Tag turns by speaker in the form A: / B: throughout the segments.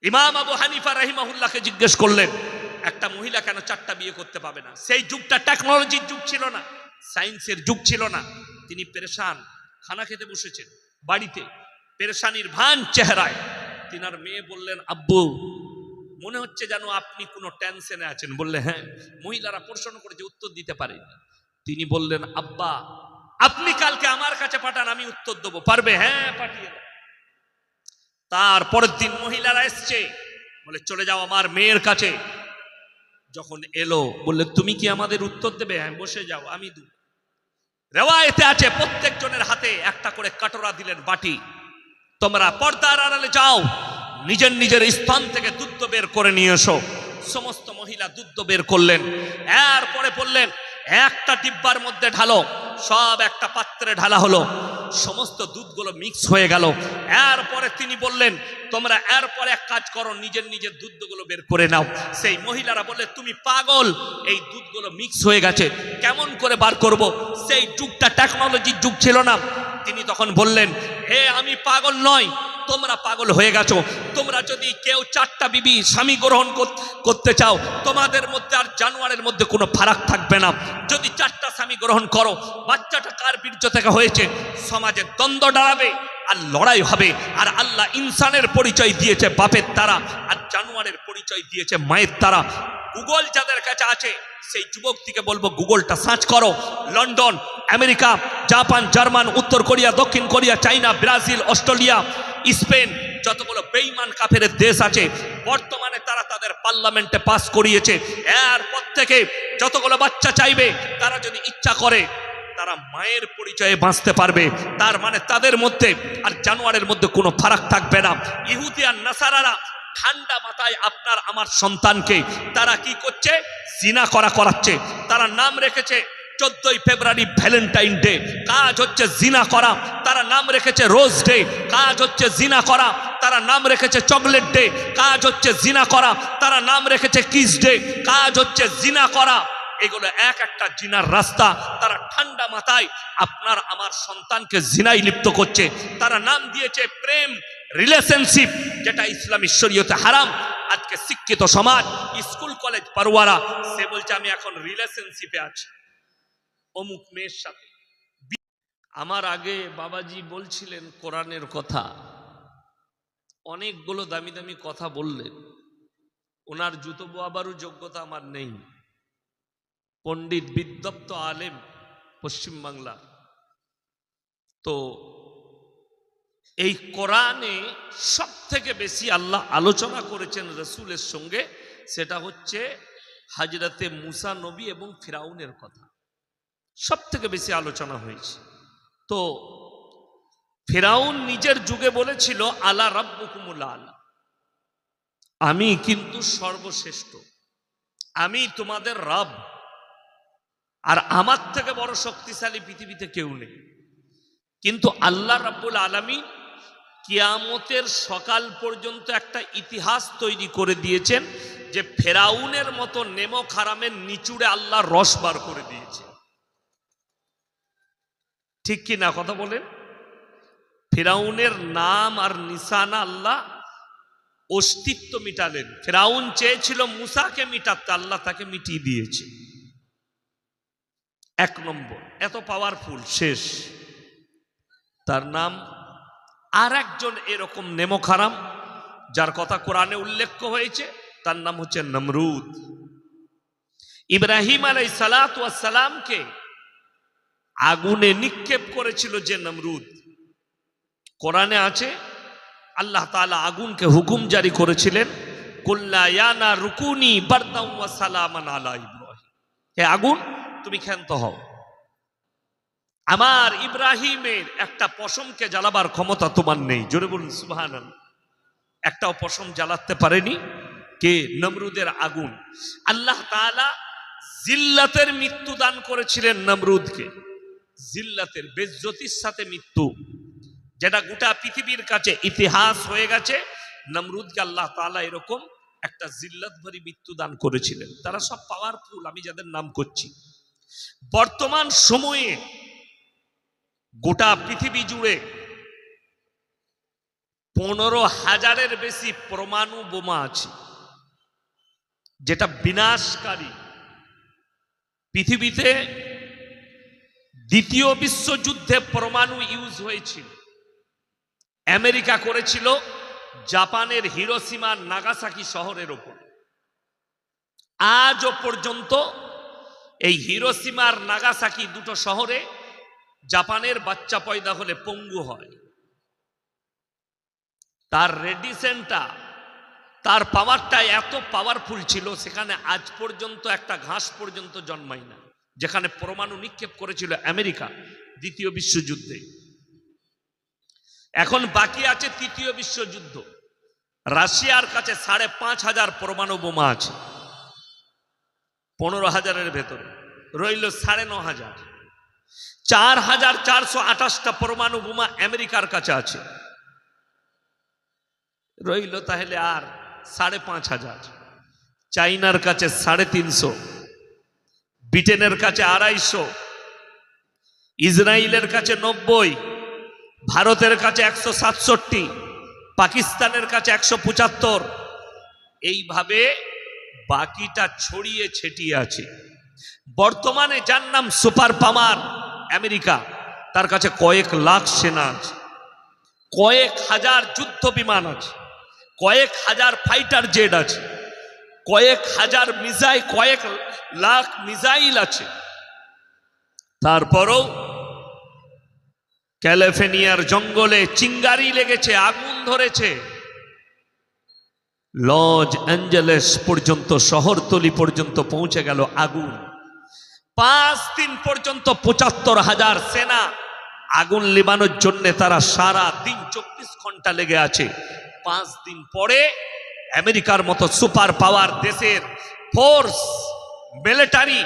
A: ইমাম আবু হানিফা রাহিমাহুল্লাহকে জিজ্ঞেস করলেন, একটা মহিলা কেন 4টা বিয়ে করতে পাবে না? সেই যুগটা টেকনোলজির যুগ ছিল না, সায়েন্সের যুগ ছিল না। তিনি পেরেশান, খানা খেতে বসেছেন বাড়িতে, পেরেশানির ভান চেহারায়। তিনার মেয়ে বললেন, আব্বু মনে হচ্ছে যেন আপনি কোনো টেনশনে আছেন। বললে, হ্যাঁ। মহিলারা প্রশ্ন করে যে উত্তর দিতে পারে। তিনি বললেন, আব্বা আপনি কালকে আমার কাছে পাঠান, আমি উত্তর দেবো। পারবে? হ্যাঁ, পাঠিয়ে দাও। তারপরের দিন মহিলারা এসছে, বলে চলে যাও আমার মেয়ের কাছে। যখন এলো বললে, তুমি কি আমাদের উত্তর দেবে? হ্যাঁ, বসে যাও, আমি দেব। রেওয়ায়েতে আছে প্রত্যেকজনের হাতে একটা করে কাটোরা দিলেন, বাটি। তোমরা পর্দার আড়ালে যাও, নিজের নিজের স্থান থেকে দুধ বের করে নিয়ে এসো। সমস্ত মহিলা দুধ বের করলেন। এরপরে বললেন, একটা ডিব্বার মধ্যে ঢালো। সব একটা পাত্রে ঢালা হলো, সমস্ত দুধগুলো মিক্স হয়ে গেল। এরপরে তিনি বললেন, তোমরা এরপরে এক কাজ করো, নিজের নিজের দুধগুলো বের করে নাও। সেই মহিলারা বললে, তুমি পাগল, এই দুধগুলো মিক্স হয়ে গেছে, কেমন করে বার করব? সেই যুগটা টেকনোলজির যুগ ছিল না। তিনি তখন বললেন, হে আমি পাগল নয়, তোমরা পাগল হয়ে গেছো। তোমরা যদি কেউ 4টা বিবি স্বামী গ্রহণ করতে চাও, তোমাদের মধ্যে আর জানোয়ারের মধ্যে কোনো ফারাক থাকবে না। যদি 4টা স্বামী গ্রহণ করো, বাচ্চাটা কার বীর্য থেকে হয়েছে, সমাজে দ্বন্দ্ব দাঁড়াবে আর লড়াই হবে। আর আল্লাহ ইনসানের পরিচয় দিয়েছে বাপের দ্বারা, আর জানোয়ারের পরিচয় দিয়েছে মায়ের দ্বারা। গুগল যাদের কাছে আছে, সেই যুবকটিকে বলবো গুগলটা সার্চ করো। লন্ডন, আমেরিকা, জাপান, জার্মান, উত্তর কোরিয়া, দক্ষিণ কোরিয়া, চাইনা, ব্রাজিল, অস্ট্রেলিয়া, স্পেন, যতগুলো বেঈমান কাফেরের দেশ আছে, বর্তমানে তারা তাদের পার্লামেন্টে পাস করিয়েছে। এরপর থেকে যতগুলো বাচ্চা চাইবে, তারা যদি ইচ্ছা করে, তারা মায়ের পরিচয়ে বাঁচতে পারবে। তার মানে তাদের মধ্যে আর জানোয়ারের মধ্যে কোনো ফারাক থাকবে না। ইহুদি আর নাসারারা ঠান্ডা মাথায় আপনার আমার সন্তানকে তারা কি করছে? জিনা করাচ্ছে। তারা নাম রেখেছে 14ই ফেব্রুয়ারি ভ্যালেন্টাইন ডে, কাজ হচ্ছে জিনা করা। তারা নাম রেখেছে রোজ ডে, কাজ হচ্ছে জিনা করা। তারা নাম রেখেছে চকলেট ডে, কাজ হচ্ছে জিনা করা। তারা নাম রেখেছে কিস ডে, কাজ হচ্ছে জিনা করা। এগুলো এক একটা জিনার রাস্তা। তারা ঠান্ডা মাথায় আপনার আমার সন্তানকে জিনায় লিপ্ত করছে। তারা নাম দিয়েছে প্রেম, রিলেশনশিপ, যেটা ইসলামী শরীয়তে হারাম। আজকে শিক্ষিত সমাজ, স্কুল কলেজ পড়ুয়ারা, সে বলছে আমি এখন রিলেশনশিপে আছি অমুক মেয়ের সাথে। আমার আগে বাবাজি বলছিলেন কোরআনের কথা, অনেকগুলো দামি দামি কথা বললেন। ওনার জুতো বোয়াবারও যোগ্যতা আমার নেই। পণ্ডিত, বিদ্বপ্ত আলেম পশ্চিমবাংলা। তো এই কোরআনে সব থেকে বেশি আল্লাহ আলোচনা করেছেন রসুলের সঙ্গে, সেটা হচ্ছে হযরতে মুসা নবী এবং ফিরাউনের কথা সব থেকে বেশি আলোচনা হয়েছে। তো ফিরাউন নিজের যুগে বলেছিল, আলা রাব্বুকুমুল আলা, আমি কিন্তু সর্বশ্রেষ্ঠ, আমি তোমাদের রব, আর আমার থেকে বড় শক্তিশালী পৃথিবীতে কেউ নেই। কিন্তু আল্লাহ রাব্বুল আলামিন কিয়ামতের সকাল পর্যন্ত একটা ইতিহাস তৈরি করে দিয়েছেন যে ফেরাউনের মতো নেমক হারামের নিচুড়ে আল্লাহ রস বার করে দিয়েছে। ঠিক কি না কথা বলেন? ফেরাউনের নাম আর নিশানা আল্লাহ অস্তিত্ব মিটালেন। ফেরাউন চেয়েছিল মুসাকে মিটাতে, আল্লাহ তাকে মিটিয়ে দিয়েছে। 1 নম্বর, এত পাওয়ারফুল। শেষ, তার নাম আর একজন এরকম নেমক হারাম যার কথা কোরআনে উল্লেখ হয়েছে, তার নাম হচ্ছে নমরুদ। ইব্রাহিম আলাইহিস সালাতু ওয়াস সালামকে আগুনে নিক্ষেপ করেছিল যে নমরুদ। কোরআনে আছে আল্লাহ তাআলা আগুনকে হুকুম জারি করেছিলেন, কুল্লা ইয়া নারুকুনি বারদাও ওয়া সালামান আলা ইব্রাহিম, হে আগুন তুমি ক্ষান্ত হও, আমার ইব্রাহিমের একটা পশমকে জ্বালাবার ক্ষমতা তোমার নেই। জোরে বলুন সুবহানাল্লাহ। একটাও পশম জ্বালাতে পারেনি কে? নমরুদের আগুন। আল্লাহ তাআলা জিল্লাতের মৃত্যু দান করেছিলেন নমরুদকে, জিল্লাতের, বেজ্জতির সাথে মৃত্যু, যেটা গোটা পৃথিবীর কাছে ইতিহাস হয়ে গেছে। নমরুদকে আল্লাহ তাআলা এরকম একটা জিল্লাত ভরি মৃত্যু দান করেছিলেন। তারা সব পাওয়ারফুল, আমি যাদের নাম করছি। বর্তমান সময়ে গোটা পৃথিবী জুড়ে 15,000-এর বেশি পরমাণু বোমা আছে, যেটা বিনাশকারী। পৃথিবীতে দ্বিতীয় বিশ্বযুদ্ধে পরমাণু ইউজ হয়েছিল। আমেরিকা করেছিল জাপানের হিরোশিমা নাগাসাকি শহরের ওপর। আজও পর্যন্ত এই হিরোশিমার নাগাসাকি দুটো শহরে জাপানের বাচ্চা পয়দা হলে পঙ্গু হয়। তার রেডিয়েশনটা, তার পাওয়ারটা এত পাওয়ারফুল ছিল, সেখানে আজ পর্যন্ত একটা ঘাস পর্যন্ত জন্মায় না, যেখানে পরমাণু নিক্ষেপ করেছিল আমেরিকা দ্বিতীয় বিশ্বযুদ্ধে। এখন বাকি আছে তৃতীয় বিশ্বযুদ্ধ। রাশিয়ার কাছে 5,500 পরমাণু বোমা আছে, 15,000-এর ভেতরে রইল 9,500। 4,428টা পরমাণু বোমা আমেরিকার কাছে আছে, রইল তাহলে আর 5,500। চাইনার কাছে 350, ব্রিটেনের কাছে 250, ইসরায়েলের কাছে 90, ভারতের কাছে 167, পাকিস্তানের কাছে 175। এইভাবে বাকিটা ছড়িয়ে ছিটিয়ে আছে। বর্তমানে যার নাম সুপার পাওয়ার আমেরিকা, তার কাছে কয়েক লাখ সেনা আছে, কয়েক হাজার যুদ্ধ বিমান আছে, কয়েক হাজার ফাইটার জেট আছে, কয়েক হাজার মিসাইল, কয়েক লাখ মিসাইল আছে। তারপরও ক্যালিফোর্নিয়ার জঙ্গলে চিঙ্গারি লেগেছে, আগুন ধরেছে। লস অ্যাঞ্জেলেস পর্যন্ত, শহরতলি পর্যন্ত পৌঁছে গেল আগুন। 5 দিন পর্যন্ত 75,000 সেনা আগুন লিবানোর জন্য তারা সারা দিন 24 ঘন্টা লেগে আছে। 5 দিন পরে আমেরিকার মতো সুপার পাওয়ার দেশের ফোর্স, মিলিটারি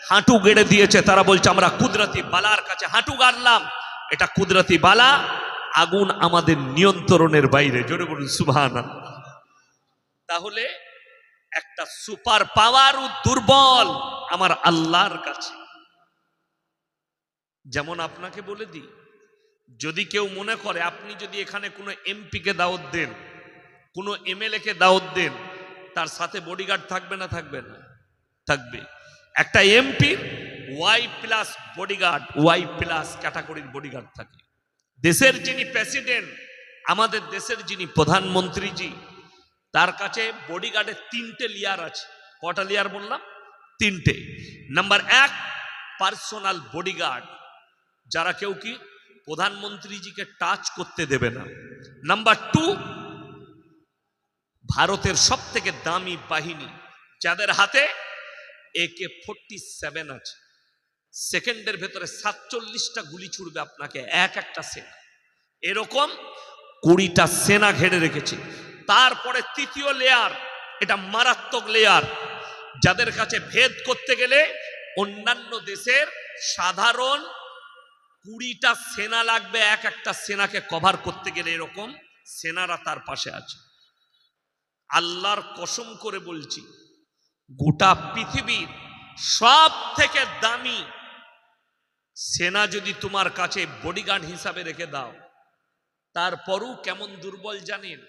A: হাঁটু গেড়ে দিয়েছে। তারা বলছে আমরা কুদরতি বালার কাছে হাঁটু গাড়লাম, এটা কুদরতি বালা, আগুন আমাদের নিয়ন্ত্রণের বাইরে। জোরে বলুন সুবহানাল্লাহ। তাহলে একটা সুপার পাওয়ারও দুর্বল আমার আল্লাহর কাছে। যেমন আপনাকে বলে দিই, যদি কেউ মনে করে আপনি যদি এখানে কোনো এমপি কে দাওয়াত দেন, কোনো এমএলএ কে দাওয়াত দেন, তার সাথে বডিগার্ড থাকবে না? থাকবে না? থাকবে। একটা এমপির Y+ বডিগার্ড, Y+ ক্যাটাগরির বডিগার্ড থাকে। দেশের যিনি প্রেসিডেন্ট, আমাদের দেশের যিনি প্রধানমন্ত্রীজি, তার কাছে বডিগার্ডের 3টে লেয়ার আছে। কটা লেয়ার বললাম? 3টে। নাম্বার 1 পার্সোনাল বডিগার্ড, যারা কেউ কি প্রধানমন্ত্রীজিকে টাচ করতে দেবে না। নাম্বার 2 ভারতের সব থেকে দামি বাহিনী, যাদের হাতে AK-47 আছে। সেকেন্ডের ভেতরে 47টা গুলি ছুড়বে আপনাকে, একটা সেনা। এরকম 20টা সেনা ঘিরে রেখেছে। তারপরে তৃতীয় লেয়ার, এটা মারাত্মক লেয়ার, যাদের কাছে ভেদ করতে গেলে অন্যান্য দেশের সাধারণ 20টা সেনা লাগবে একটা সেনাকে কভার করতে গেলে। এরকম সেনারা তার পাশে আছে। আল্লাহর কসম করে বলছি, গোটা পৃথিবীর সব থেকে দামি সেনা যদি তোমার কাছে বডিগার্ড হিসাবে রেখে দাও, তারপরও কেমন দুর্বল জানেন?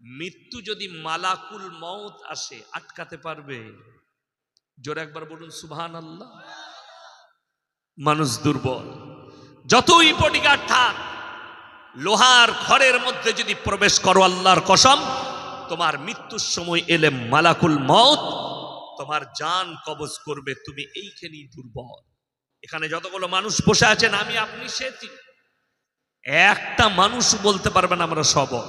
A: মৃত্যু যদি মালাকুল মউত আসে, আটকাতে পারবে? জোরে একবার বলুন সুবহানাল্লাহ। মানুষ দুর্বল। যতই বডিগার্ড থাক, লোহার ঘরের মধ্যে যদি প্রবেশ করো, আল্লাহর কসম, তোমার মৃত্যুর সময় এলে মালাকুল মউত তোমার জান কবজ করবে। তুমি এইখানেই দুর্বল। এখানে যতগুলো মানুষ বসে আছেন, আমি আপনি সে, একটা মানুষ বলতে পারবেন আমরা সবল।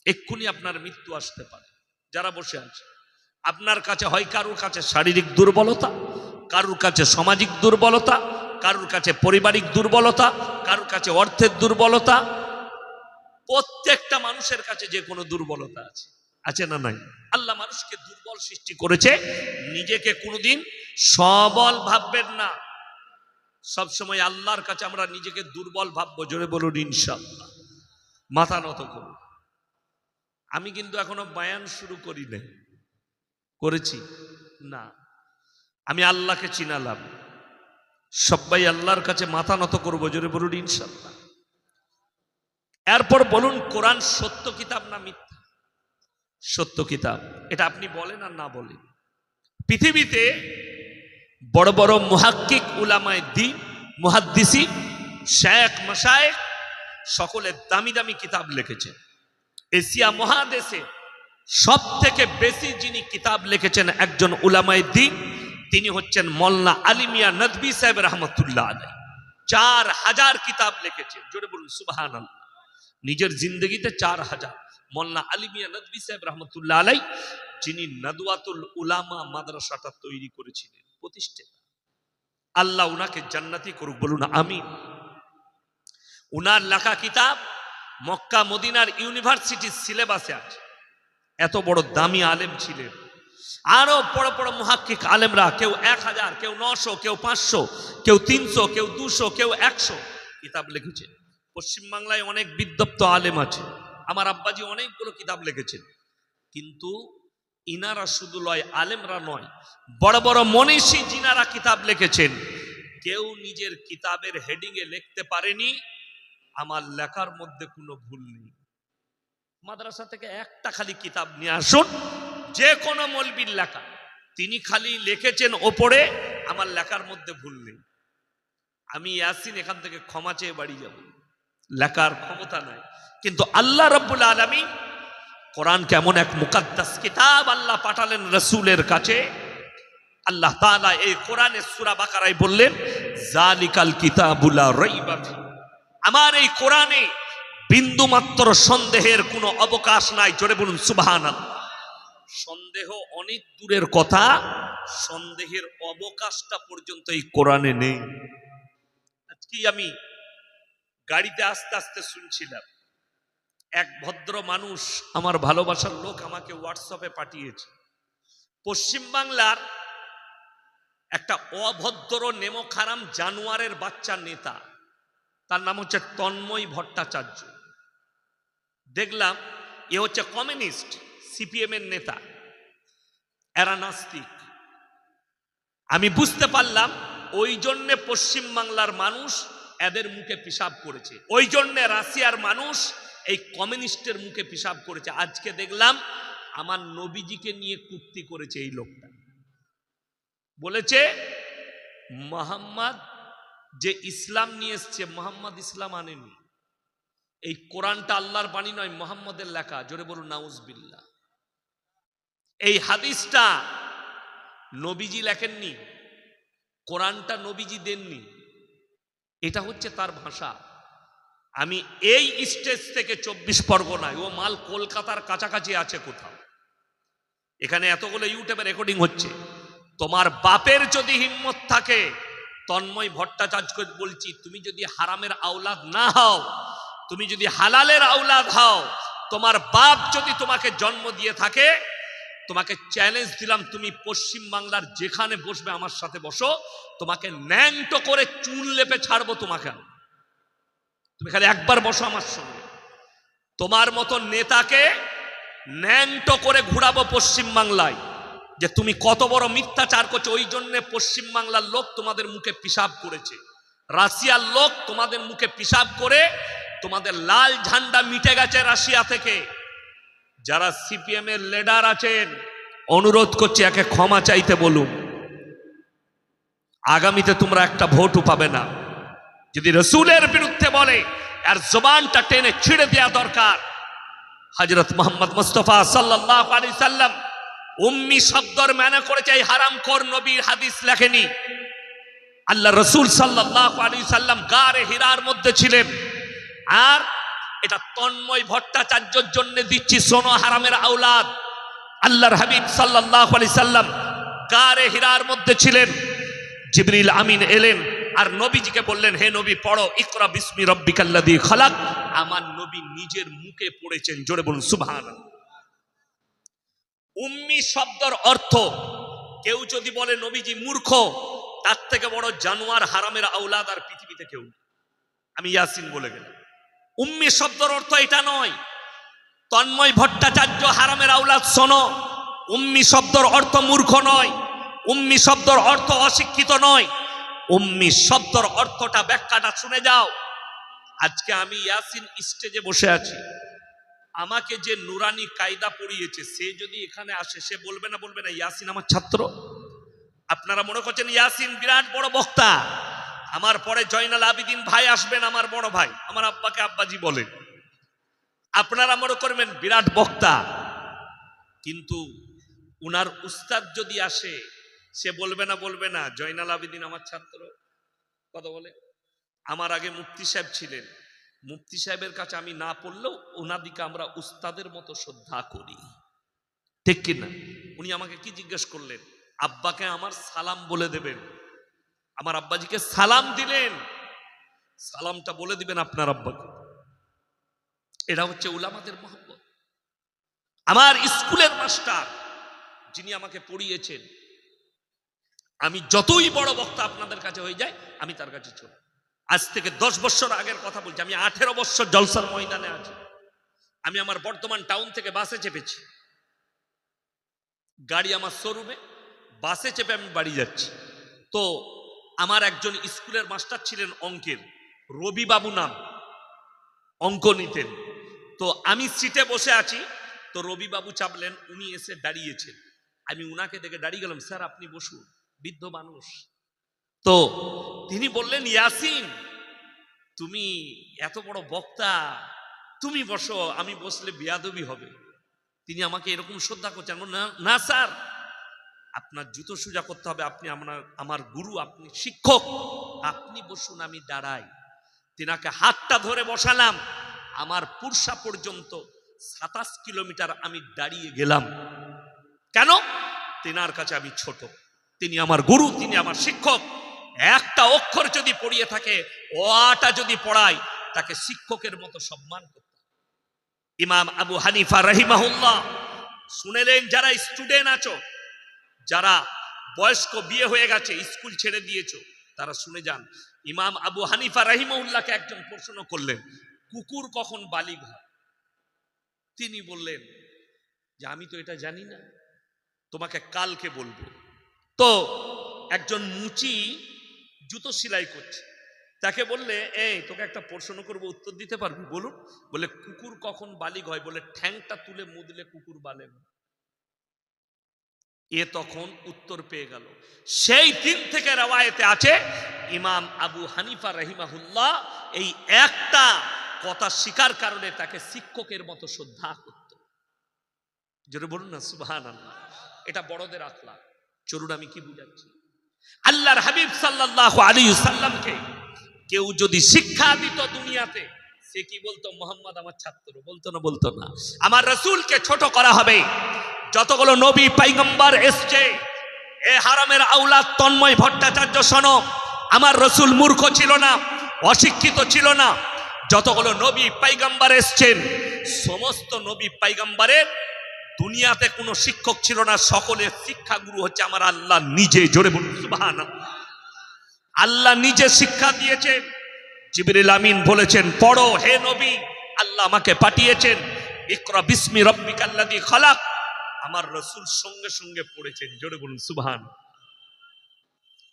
A: এক্ষুনি আপনার মৃত্যু আসতে পারে। যারা বসে আছে, আপনার কাছে হয় কারুর কাছে শারীরিক দুর্বলতা, কারুর কাছে সামাজিক দুর্বলতা, কারুর কাছে পারিবারিক দুর্বলতা, কারুর কাছে অর্থের দুর্বলতা। প্রত্যেকটা মানুষের কাছে যে কোনো দুর্বলতা আছে, আছে না নাই? আল্লাহ মানুষকে দুর্বল সৃষ্টি করেছে। নিজেকে কোনোদিন সবল ভাববেন না। সবসময় আল্লাহর কাছে আমরা নিজেকে দুর্বল ভাববো। জোরে বলুন ইনশাআল্লাহ। মাথা নত করুন। আমি কিন্তু এখনো বয়ান শুরু করি নাই, করেছি না। আমি আল্লাহকে চিনালাম। সবাই আল্লাহর কাছে মাথা নত করবো। জোরে বলুন ইনশাআল্লাহ। এরপর বলুন কোরআন সত্য কিতাব না মিথ্যা? সত্য কিতাব। এটা আপনি বলেন আর না বলেন, পৃথিবীতে বড় বড় মুহাক্কিক উলামায়ে দ্বীন, মুহাদ্দিসি, শেখ মাশায়েখ সকলে দামি দামি কিতাব লিখেছেন। এশিয়া মহাদেশে সব থেকে বেশি যিনি কিতাব লিখেছেন একজন উলামায়ে দ্বীন, তিনি হচ্ছেন মোল্লা আলী মিয়া নদভী সাহেব রহমতুল্লাহ আলাইহি। 4000 কিতাব লিখেছেন, জোরে বলুন সুবহানাল্লাহ। নিজের জিন্দগিতে 4000। মোল্লা আলী মিয়া নদভী সাহেব রহমতুল্লাহ আলাইহি, যিনি নদওয়াতুল উলামা মাদ্রাসাটা তৈরি করেছিলেন, প্রতিষ্ঠাতা, আল্লাহ উনাকে জান্নাতি করুক, বলুন আমিন। উনার লেখা কিতাব মক্কা মদিনার ইউনিভার্সিটির সিলেবাসে আছে। এত বড় দামি আলেম ছিলেন। আরো বড় বড় মুহাক্কিক আলেমরা, কেউ 1000, কেউ 900, কেউ 500, কেউ 300, কেউ 200, কেউ 100 কিতাব লিখেছেন। পশ্চিমবাংলায় অনেক বিদ্বপ্ত আলেম আছে, আমার আব্বাজি অনেকগুলো কিতাব লিখেছেন। কিন্তু ইনারা শুধু লয়, আলেমরা নয়, বড় বড় মনীষী যিনারা কিতাব লিখেছেন, কেউ নিজের কিতাবের হেডিং এ লিখতে পারেনি আমার লেখার মধ্যে কোনো ভুল নেই। মাদ্রাসা থেকে একটা খালি কিতাব নিয়ে আসুন, যে কোনো মৌলবীর লেখা, তিনি খালি লিখেছেন ওপরে আমার লেখার মধ্যে ভুল নেই। আমি ইয়াসিন এখান থেকে ক্ষমা চেয়ে বাড়ি যাব, লেখার ক্ষমতা নাই। কিন্তু আল্লাহ রাব্বুল আলামিন কোরআন কেমন এক মুকাদ্দাস কিতাব আল্লাহ পাঠালেন রাসূলের কাছে। আল্লাহ তাআলা এই কোরআনের সূরা বাকারায় বললেন, জালিকাল কিতাবু লা রাইবা ফি, আমার এই কোরআনে বিন্দু মাত্র সন্দেহের কোনো অবকাশ নাই। জোরে বলুন সুবহানাল্লাহ। সন্দেহ অনেক দূরের কথা, সন্দেহের অবকাশটা পর্যন্ত এই কোরআনে নেই। আজকে আমি গাড়িতে আস্তে আস্তে শুনছিলাম, এক ভদ্র মানুষ, আমার ভালোবাসার লোক, আমাকে হোয়াটসঅ্যাপে পাঠিয়েছে, পশ্চিমবাংলার একটা অভদ্র নেমখারাম জানোয়ারের বাচ্চা নেতা, তার নাম হচ্ছে তন্ময় ভট্টাচার্য। দেখলাম এ হচ্ছে কমিউনিস্ট, সিপিএম এর নেতা, এরা নাস্তিক। আমি বুঝতে পারলাম ওই জন্যে পশ্চিমবাংলার মানুষ এদের মুখে পিশাব করেছে, ওই জন্যে রাশিয়ার মানুষ এই কমিউনিস্টের মুখে পিশাব করেছে। আজকে দেখলাম আমার নবীজিকে নিয়ে কুপ্তি করেছে এই লোকটা, বলেছে মোহাম্মদ যে ইসলাম নিয়ে এসছে, মোহাম্মদ ইসলাম আনেনি, এই কোরআনটা আল্লাহর বাণী নয়, মোহাম্মদের লেখা। জোরে বলুন নাউজুবিল্লাহ। এই হাদিসটা নবীজি লেখেননি, কোরআনটা নবীজি দেননি, এটা হচ্ছে তার ভাষা। আমি এই স্টেজ থেকে 24 পরগনায়, ও মাল কলকাতার কাছাকাছি আছে কোথাও, এখানে এতগুলো ইউটিউবে রেকর্ডিং হচ্ছে। তোমার বাপের যদি হিম্মত থাকে, তন্ময় ভট্টাচার্যকে বলছি, তুমি যদি হারামের আওলাদ না হও, তুমি যদি হালালের আওলাদ হও, তোমার বাপ যদি তোমাকে জন্ম দিয়ে থাকে, তোমাকে চ্যালেঞ্জ দিলাম, তুমি পশ্চিম বাংলার যেখানে বসবে আমার সাথে বসো, তোমাকে ন্যাংটো করে চুল লেপে ছাড়বো তোমাকে। তুমি খালি একবার বসো আমার সঙ্গে, তোমার মতো নেতাকে ন্যাংটো করে ঘুরাবো পশ্চিম বাংলায়, যে তুমি কত বড় মিথ্যাচার করছো। ওই জন্য পশ্চিম বাংলার লোক তোমাদের মুখে পিশাব করেছে, রাশিয়ার লোক তোমাদের মুখে পিশাব করে তোমাদের লাল ঝান্ডা মিটে গেছে রাশিয়া থেকে। যারা সিপিএম এর লিডার আছেন, অনুরোধ করছি একে ক্ষমা চাইতে বলুন। আগামীতে তোমরা একটা ভোটও পাবে না। যদি রসুলের বিরুদ্ধে বলে, আর জবানটা টেনে ছিঁড়ে দেওয়া দরকার। হযরত মুহাম্মদ মুস্তাফা সাল্লাল্লাহু আলাইহি সাল্লাম উম্মি শব্দর মানে করেছে, এই হারামখোর নবীর হাদিস লেখেনি। আল্লাহ রসুল সাল্লাল্লাহু আলাইহি সাল্লাম গারে হিরার মধ্যে ছিলেন। আর এটা তন্ময় ভট্টাচার্যের জন্য দিচ্ছি, শোনো হারামের আওলাদ। আল্লাহর হাবিব সাল্লাল্লাহু আলাইহি সাল্লাম গারে হিরার মধ্যে ছিলেন। জিবরিল আমিন এলেন আর নবীজিকে বললেন, হে নবী পড়ো, ইকরা বিসমি রাব্বিকাল্লাযী খালাক। আমার নবী নিজের মুখে পড়েছেন। জোরে বলুন সুবহানাল্লাহ। উম্মি শব্দের অর্থ, কেউ যদি বলে নবীজি মূর্খ, তার থেকে বড় জানোয়ার হারামের আওলাদ আর পৃথিবীতে কেউ। আমি ইয়াসিন বলে গেলাম। উম্মি শব্দের অর্থ এটা নয়। তন্ময় ভট্টাচার্য হারামের আওলাদ, শোনো, উম্মি শব্দের অর্থ মূর্খ নয়, উম্মি শব্দের অর্থ অশিক্ষিত নয়। উম্মি শব্দের অর্থটা, ব্যাখ্যাটা শুনে যাও। আজকে আমি ইয়াসিন স্টেজে বসে আছি, আমাকে যে নুরানি কায়দা পড়িয়েছে সে যদি এখানে আসে, সে বলবে না ইয়াসিন আমার ছাত্র? আপনারা মনে করছেন ইয়াসিন বিরাট বড় বক্তা, আমার পরে জয়নাল আবিদিন ভাই আসবেন, আমার বড় ভাই, আমার আব্বাকে আব্বাজি বলে, আপনারা মনে করবেন বিরাট বক্তা, কিন্তু উনার উস্তাদ যদি আসে সে বলবে না জয়নাল আবিদিন আমার ছাত্র? কথা বলে। আমার আগে মুফতি সাহেব ছিলেন, মুফতি সাহেবের কাছে আমি না পড়লেও ওনাদিকে আমরা উস্তাদের মতো শ্রদ্ধা করি, ঠিক কিনা? উনি আমাকে কি জিজ্ঞেস করলেন, আব্বাকে আমার সালাম বলে দেবেন। আমার আব্বাজিকে সালাম দিলেন, সালামটা বলে দিবেন আপনার আব্বাকে। এটা হচ্ছে উলামাদের মহব্বত। আমার স্কুলের মাস্টার যিনি আমাকে পড়িয়েছেন, আমি যতই বড় বক্তা আপনাদের কাছে হয়ে যায়, আমি তার কাছে ছোট। আজ থেকে 10 বছর আগের কথা বলছি, আমি 18 বছর জলসার ময়দানে আছি। আমি আমার বর্ধমান টাউন থেকে বাসে চেপেছি, গাড়ি আমার শোরুমে, বাসে চেপে আমি বাড়ি যাচ্ছি। তো আমার একজন স্কুলের মাস্টার ছিলেন অঙ্কের, রবি বাবু নাম, অঙ্ক নিতেন। তো আমি সিটে বসে আছি, তো রবি বাবু চাপলেন, উনি এসে দাঁড়িয়েছেন। আমি উনাকে দেখে দাঁড়িয়ে গেলাম, স্যার আপনি বসুন, বৃদ্ধ মানুষ। তো তিনি বললেন, ইয়াসিন তুমি এত বড় বক্তা, তুমি বসো, আমি বসলে বেয়াদবি হবে। তিনি আমাকে এরকম শ্রদ্ধা করছেন। না স্যার, আপনার জুতো সোজা করতে হবে, আপনি আমার গুরু, আপনি শিক্ষক, আপনি বসুন, আমি দাঁড়াই। তিনাকে হাতটা ধরে বসালাম, আমার পুরসা পর্যন্ত 27 কিলোমিটার আমি দাঁড়িয়ে গেলাম। কেন? তিনার কাছে আমি ছোট, তিনি আমার গুরু, তিনি আমার শিক্ষক। একটা অক্ষর যদি পড়িয়ে থাকে, ওয়াটা যদি পড়ায়, তাকে শিক্ষকের মতো সম্মান করতে। ইমাম আবু হানিফা রাহিমাহুল্লাহ শুনেলেন, যারা স্টুডেন্ট আছো, যারা বয়স্ক, বিয়ে হয়ে গেছে, স্কুল ছেড়ে দিয়েছো, তারা শুনে যান। ইমাম আবু হানিফা রাহিমাহুল্লাহকে একজন প্রশ্ন করলেন, কুকুর কখন বালিগ হয়? তিনি বললেন যে আমি তো এটা জানি না, তোমাকে কালকে বলবো। তো একজন মুচি জুতো সেলাই করছে, তাকে বললে, এই তোকে একটা প্রশ্ন করবো, উত্তর দিতে পারবি? বলুন। বলে, কুকুর কখন বালিগ হয়? বলে, ঠ্যাংটা তুলে মুদলে কুকুর বালেগ। এ তখন উত্তর পেয়ে গেল। সেই দিন থেকে রওয়ায়েতে আছে, ইমাম আবু হানিফা রাহিমাহুল্লাহ এই একটা কথা শিকার কারণে তাকে শিক্ষকের মতো শ্রদ্ধা করত। জোরে বলুন না সুবহানাল্লাহ। এটা বড়দের আখলাক। চলুন আমি কি বুঝাচ্ছি। আল্লাহর হাবিব সাল্লাল্লাহু আলাইহি ওয়াসাল্লামকে কেউ যদি শিক্ষা দিত দুনিয়াতে, সে কি বলতো? মুহাম্মদ আমার ছাত্র, বলতো না? বলতো না। আমার রাসূলকে ছোট করা হবে। যতগুলো নবী পয়গম্বর এসছে, এ হারামের আওলাদ তন্ময় ভট্টাচার্য শোনো, আমার রাসূল মূর্খ ছিল না, অশিক্ষিত ছিল না। যতগুলো নবী পয়গম্বর এসছেন, সমস্ত নবী পয়গম্বরের দুনিয়াতে কোনো শিক্ষক ছিল না, সকলের শিক্ষা গুরু হচ্ছে আমার আল্লাহ নিজে। জোরে বলুন সুবহানাল্লাহ। আল্লাহ নিজে শিক্ষা দিয়েছেন। জিবরিল আমিন বলেছেন, পড়ো হে নবী, আল্লাহ আমাকে পাঠিয়েছেন, ইকরা বিসমি রাব্বিকাল্লাযী খালাক। আমার রাসূল সঙ্গে সঙ্গে পড়েছেন। জোরে বলুন সুবহান।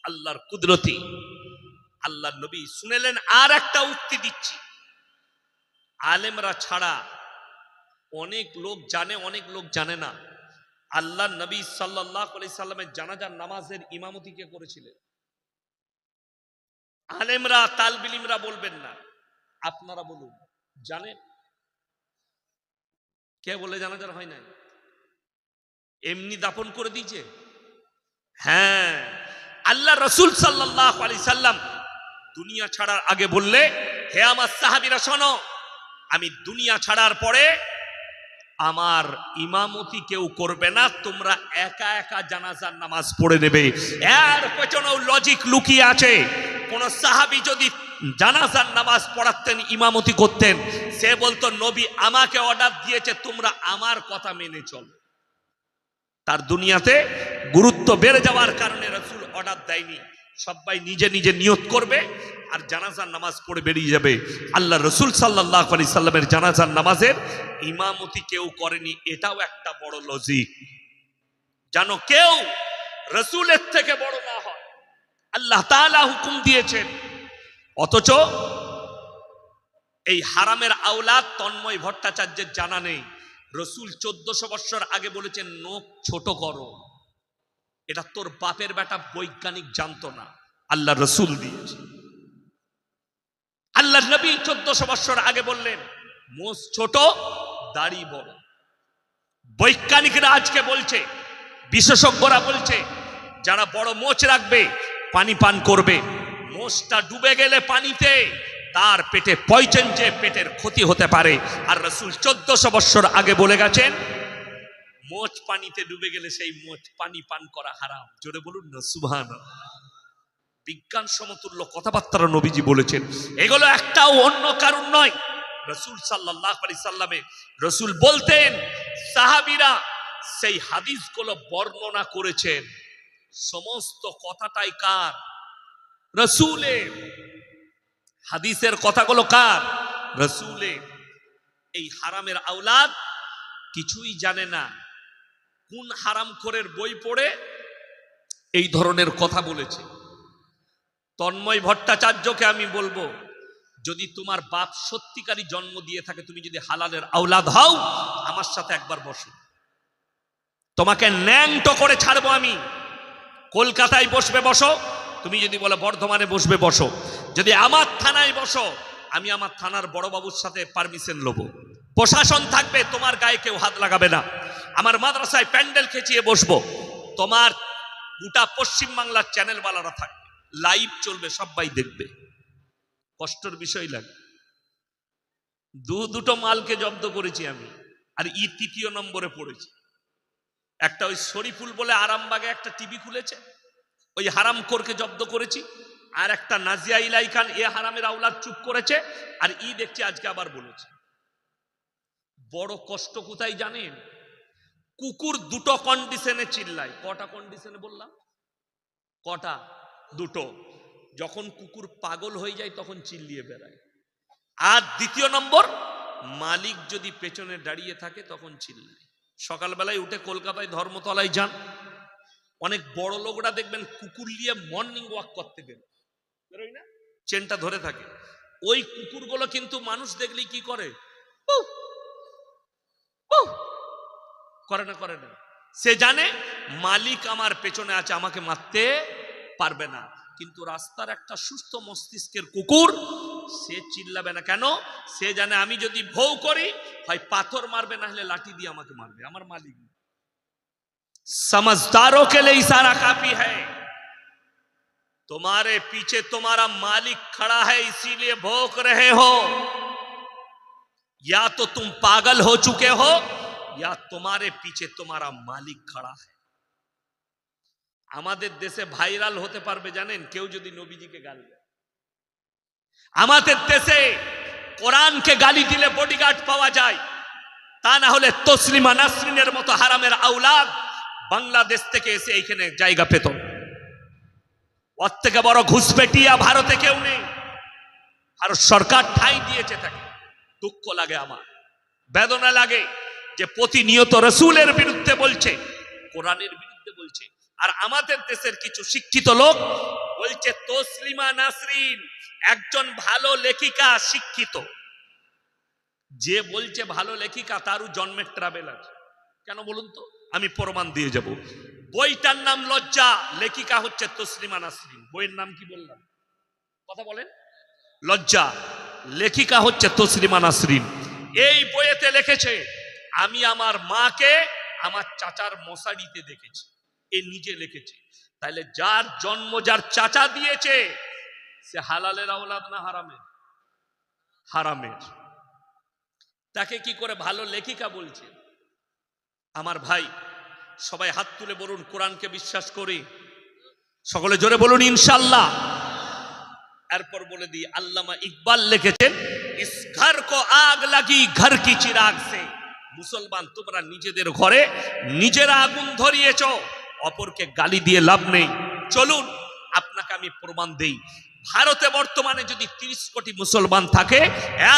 A: আল্লাহর কুদরতি। আল্লাহর নবী শুনেলেন। আর একটা উক্তি দিচ্ছি, আলেমরা ছাড়া অনেক লোক জানে, অনেক লোক জানে না। আল্লাহর নবী সাল্লাল্লাহু আলাইহি সাল্লামের জানাজার নামাজের ইমামতি কে করেছিলেন? আলেমরা, তালবিল ইলমরা বলবেন না, আপনারা বলুন, জানেন? কে বলে জানাজার হয় নাই? এমনি দাফন করে দিয়েছে? হ্যাঁ, আল্লাহ রাসূল সাল্লাল্লাহু আলাইহি সাল্লাম দুনিয়া ছাড়ার আগে বললে, হে আমার সাহাবীরা শোনো, আমি দুনিয়া ছাড়ার পরে আমার ইমামতি কেউ করবে না, তোমরা একা একা জানাজার নামাজ পড়ে নেবে। এর পেছনেও লজিক লুকিয়ে আছে। কোন সাহাবী যদি জানাজার নামাজ পড়াতেন, ইমামতি করতেন, সে বলতো, নবী আমাকে অর্ডার দিয়েছে, তোমরা আমার কথা মেনে চলো। তার দুনিয়াতে গুরুত্ব বেড়ে যাওয়ার কারণে রাসূল অর্ডার দেয়নি। সবাই নিজে নিজে নিয়ত করবে আর জানাজার নামাজ পড়ে বেরিয়ে যাবে। আল্লাহ রাসূল সাল্লাল্লাহু আলাইহি সাল্লামের জানাজার নামাজের ইমামতি কেউ করেনি। এটাও একটা বড় লজিক, জানো, কেউ রাসূলের থেকে বড় না হয়। আল্লাহ তাআলা হুকুম দিয়েছেন, অথচ এই হারামের আওলাদ তন্ময় ভট্টাচার্যের জানা নেই। রসুল 1400 বছর আগে বলেছেন নখ ছোট করো। এটা তোর বাপের বেটা বৈজ্ঞানিক জানতো না, আল্লাহ রসুল দিয়েছে। আল্লাহ নবী 1400 বছর আগে বললেন মোষ ছোট দাড়ি বড়। বৈজ্ঞানিকরা আজকে বলছে, বিশেষজ্ঞরা বলছে যারা বড় মোচ রাখবে পানি পান করবে, মোষটা ডুবে গেলে পানিতে তার পেটে পয়জন, যে পেটের ক্ষতি হতে পারে। আর রাসূল 1400 বছর আগে বলে গেছেন মোচ পানিতে ডুবে গেলে সেই মোচ পানি পান করা হারাম। জোরে বলুন না সুবহানাল্লাহ। বিজ্ঞান সমতুল্য কথাবার্তা নবীজি বলেছেন। এগুলো একটাও অন্য কারণ নয়। রাসূল সাল্লাল্লাহু আলাইহি সাল্লামে রাসূল বলতেন, সাহাবীরা সেই হাদিসগুলো বর্ণনা করেছেন। সমস্ত কথাটাই কার? রাসূলের। হাদিসের কথাগুলো কার? রাসূলের। এই হারামের আওলাদ কিছুই জানে না। কোন হারামখোরের বই পড়ে এই ধরনের কথা বলেছে? তন্ময় ভট্টাচার্যকে আমি বলবো, যদি তোমার বাপ সত্যিকারই জন্ম দিয়ে থাকে, তুমি যদি হালালের আওলাদ হও, আমার সাথে একবার বসো, তোমাকে ন্যাংটো করে ছাড়বো আমি। কলকাতায় বসবে বসো, তুমি যদি বলো বর্ধমানে বসবে বসো, যদি আমার থানায় বসো, আমি আমার থানার বড়বাবুর সাথে পারমিশন লবো, প্রশাসন থাকবে, তোমার গায়ে কেউ হাত লাগাবে না। আমার মাদ্রাসায় প্যান্ডেল খেঁচিয়ে বসবো, তোমার গোটা পশ্চিম বাংলার চ্যানেলওয়ালারা থাকবে, লাইভ চলবে, সবাই দেখবে। কষ্টের বিষয় লাগে। দুটো মালকে জব্দ করেছি আমি, আর তৃতীয় নম্বরে পড়েছি। একটা ওই শরীফুল বলে আরামবাগে একটা টিভি খুলেছে, ওই হারামখোরকে জব্দ করেছি। আর একটা নাজিয়া ইলাই খান, এ হারামের আওলাদ চুপ করেছে। আর দেখছি আজকে আবার বলেছে। বড় কষ্ট কোথায় জানেন? কুকুর দুটো কন্ডিশনে চিল্লায়। কটা কন্ডিশনে বললাম? কটা? দুটো। যখন কুকুর পাগল হয়ে যায় তখন চিল্লিয়ে বেড়ায়। আর দ্বিতীয় নম্বর, মালিক যদি পেছনে দাঁড়িয়ে থাকে তখন চিল্লায়। সকালবেলায় উঠে কলকাতায় ধর্মতলায় যান, অনেক বড় লোকরা দেখবেন কুকুর নিয়ে মর্নিং ওয়াক করতে বেরোয় না, চেনটা ধরে থাকে। ওই কুকুরগুলো কিন্তু মানুষ দেখলেই কি করে? করে না। সে জানে মালিক আমার পেছনে আছে, আমাকে মারতে পারবে না। কিন্তু রাস্তার একটা সুস্থ মস্তিষ্কের কুকুর, সে চিল্লাবে না। কেন? সে জানে আমি যদি ভৌ করি, হয় পাথর মারবে, না হলে লাঠি দিয়ে আমাকে মারবে আমার মালিক। समझदारों के लिए इशारा काफी है। तुम्हारे पीछे तुम्हारा मालिक खड़ा है, इसीलिए भौंक रहे हो। या तो तुम पागल हो चुके हो, या तुम्हारे पीछे तुम्हारा मालिक खड़ा है। আমাদের দেশে ভাইরাল হতে পারবে জানেন কেউ যদি নবীজিকে গালি দেয়। আমাদের দেশে কোরআনকে গালি দিলে বডিগার্ড পাওয়া যায়, তা না হলে তসলিমা নাসরিনের মতো হারামের আওলাদ বাংলাদেশ থেকে এসে এইখানে জায়গা পেত। ওর থেকে বড় ঘুষপেটিয়া ভারতে কেউ নেই। ভারত সরকার ঠাঁই দিয়েছে তাকে। দুঃখ লাগে, আমার বেদনা লাগে যে প্রতিনিয়ত রাসূলের বিরুদ্ধে বলছে, কোরআনের বিরুদ্ধে বলছে। আর আমাদের দেশের কিছু শিক্ষিত লোক বলছে তসলিমা নাসরিন একজন ভালো লেখিকা, শিক্ষিত। যে বলছে ভালো লেখিকা তারও জন্মের ট্রাভেল আছে। কেন বলুন তো? আমি প্রমাণ দিয়ে যাব। বইটার নাম লজ্জা, লেখিকা হচ্ছে তসলিমা নাসরিন। বইয়ের নাম কি বললাম? কথা বলেন। লজ্জা, লেখিকা হচ্ছে তসলিমা নাসরিন। এই বইয়েতে লিখেছে, আমি আমার মাকে আমার চাচার মশারিতে দেখেছি। এ নিজে লিখেছে। তাহলে যার জন্ম যার চাচা দিয়েছে, সে হালালের আওলাদ না হারামের? হারামের। তাকে কি করে ভালো লেখিকা বলছে? আমার ভাই, সবাই হাত তুলে বলুন কোরআনকে বিশ্বাস করি। সকলে জোরে বলুন ইনশাআল্লাহ। এরপর বলে দিই, আল্লামা ইকবাল লিখেছেন, ইস ঘর কো আগ লাগি ঘর কি চিরাগ সে। মুসলমান, তোমরা নিজেদের ঘরে নিজেরা আগুন ধরিয়েছ, অপরকে গালি দিয়ে লাভ নেই। চলুন আপনাকে আমি প্রমাণ দেই। ভারতে বর্তমানে যদি 30 কোটি মুসলমান থাকে,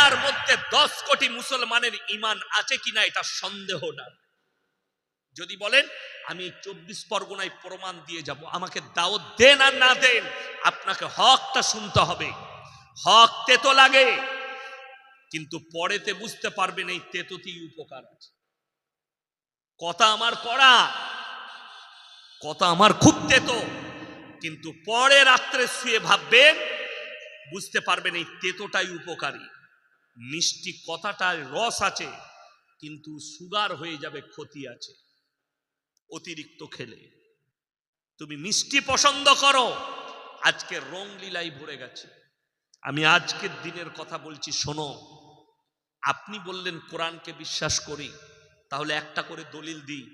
A: এর মধ্যে 10 কোটি মুসলমানের ঈমান আছে কিনা এটা সন্দেহ না। যদি বলেন আমি 24 পরগনায় প্রমাণ দিয়ে যাব, আমাকে দাওয়াত দেন আর না দেন, আপনাকে হকটা শুনতে হবে। হক তেতো লাগে, কিন্তু পরেতে বুঝতে পারবেন এই তেতোতেই উপকার আছে। কথা আমার কড়া, কথা আমার খুব তেতো, কিন্তু পরে রাত্রে শুয়ে ভাববেন, বুঝতে পারবেন এই তেতোটাই উপকারী। মিষ্টি কথাটার রস আছে, কিন্তু সুগার হয়ে যাবে, ক্ষতি আছে অতিরিক্ত খেলে। তুমি মিষ্টি পছন্দ করো, আজকে রং লীলাই ভরে গেছে। আমি আজকের দিনের কথা বলছি, শোনো। আপনি বললেন কোরআনকে বিশ্বাস করি, তাহলে একটা করে দলিল দিই,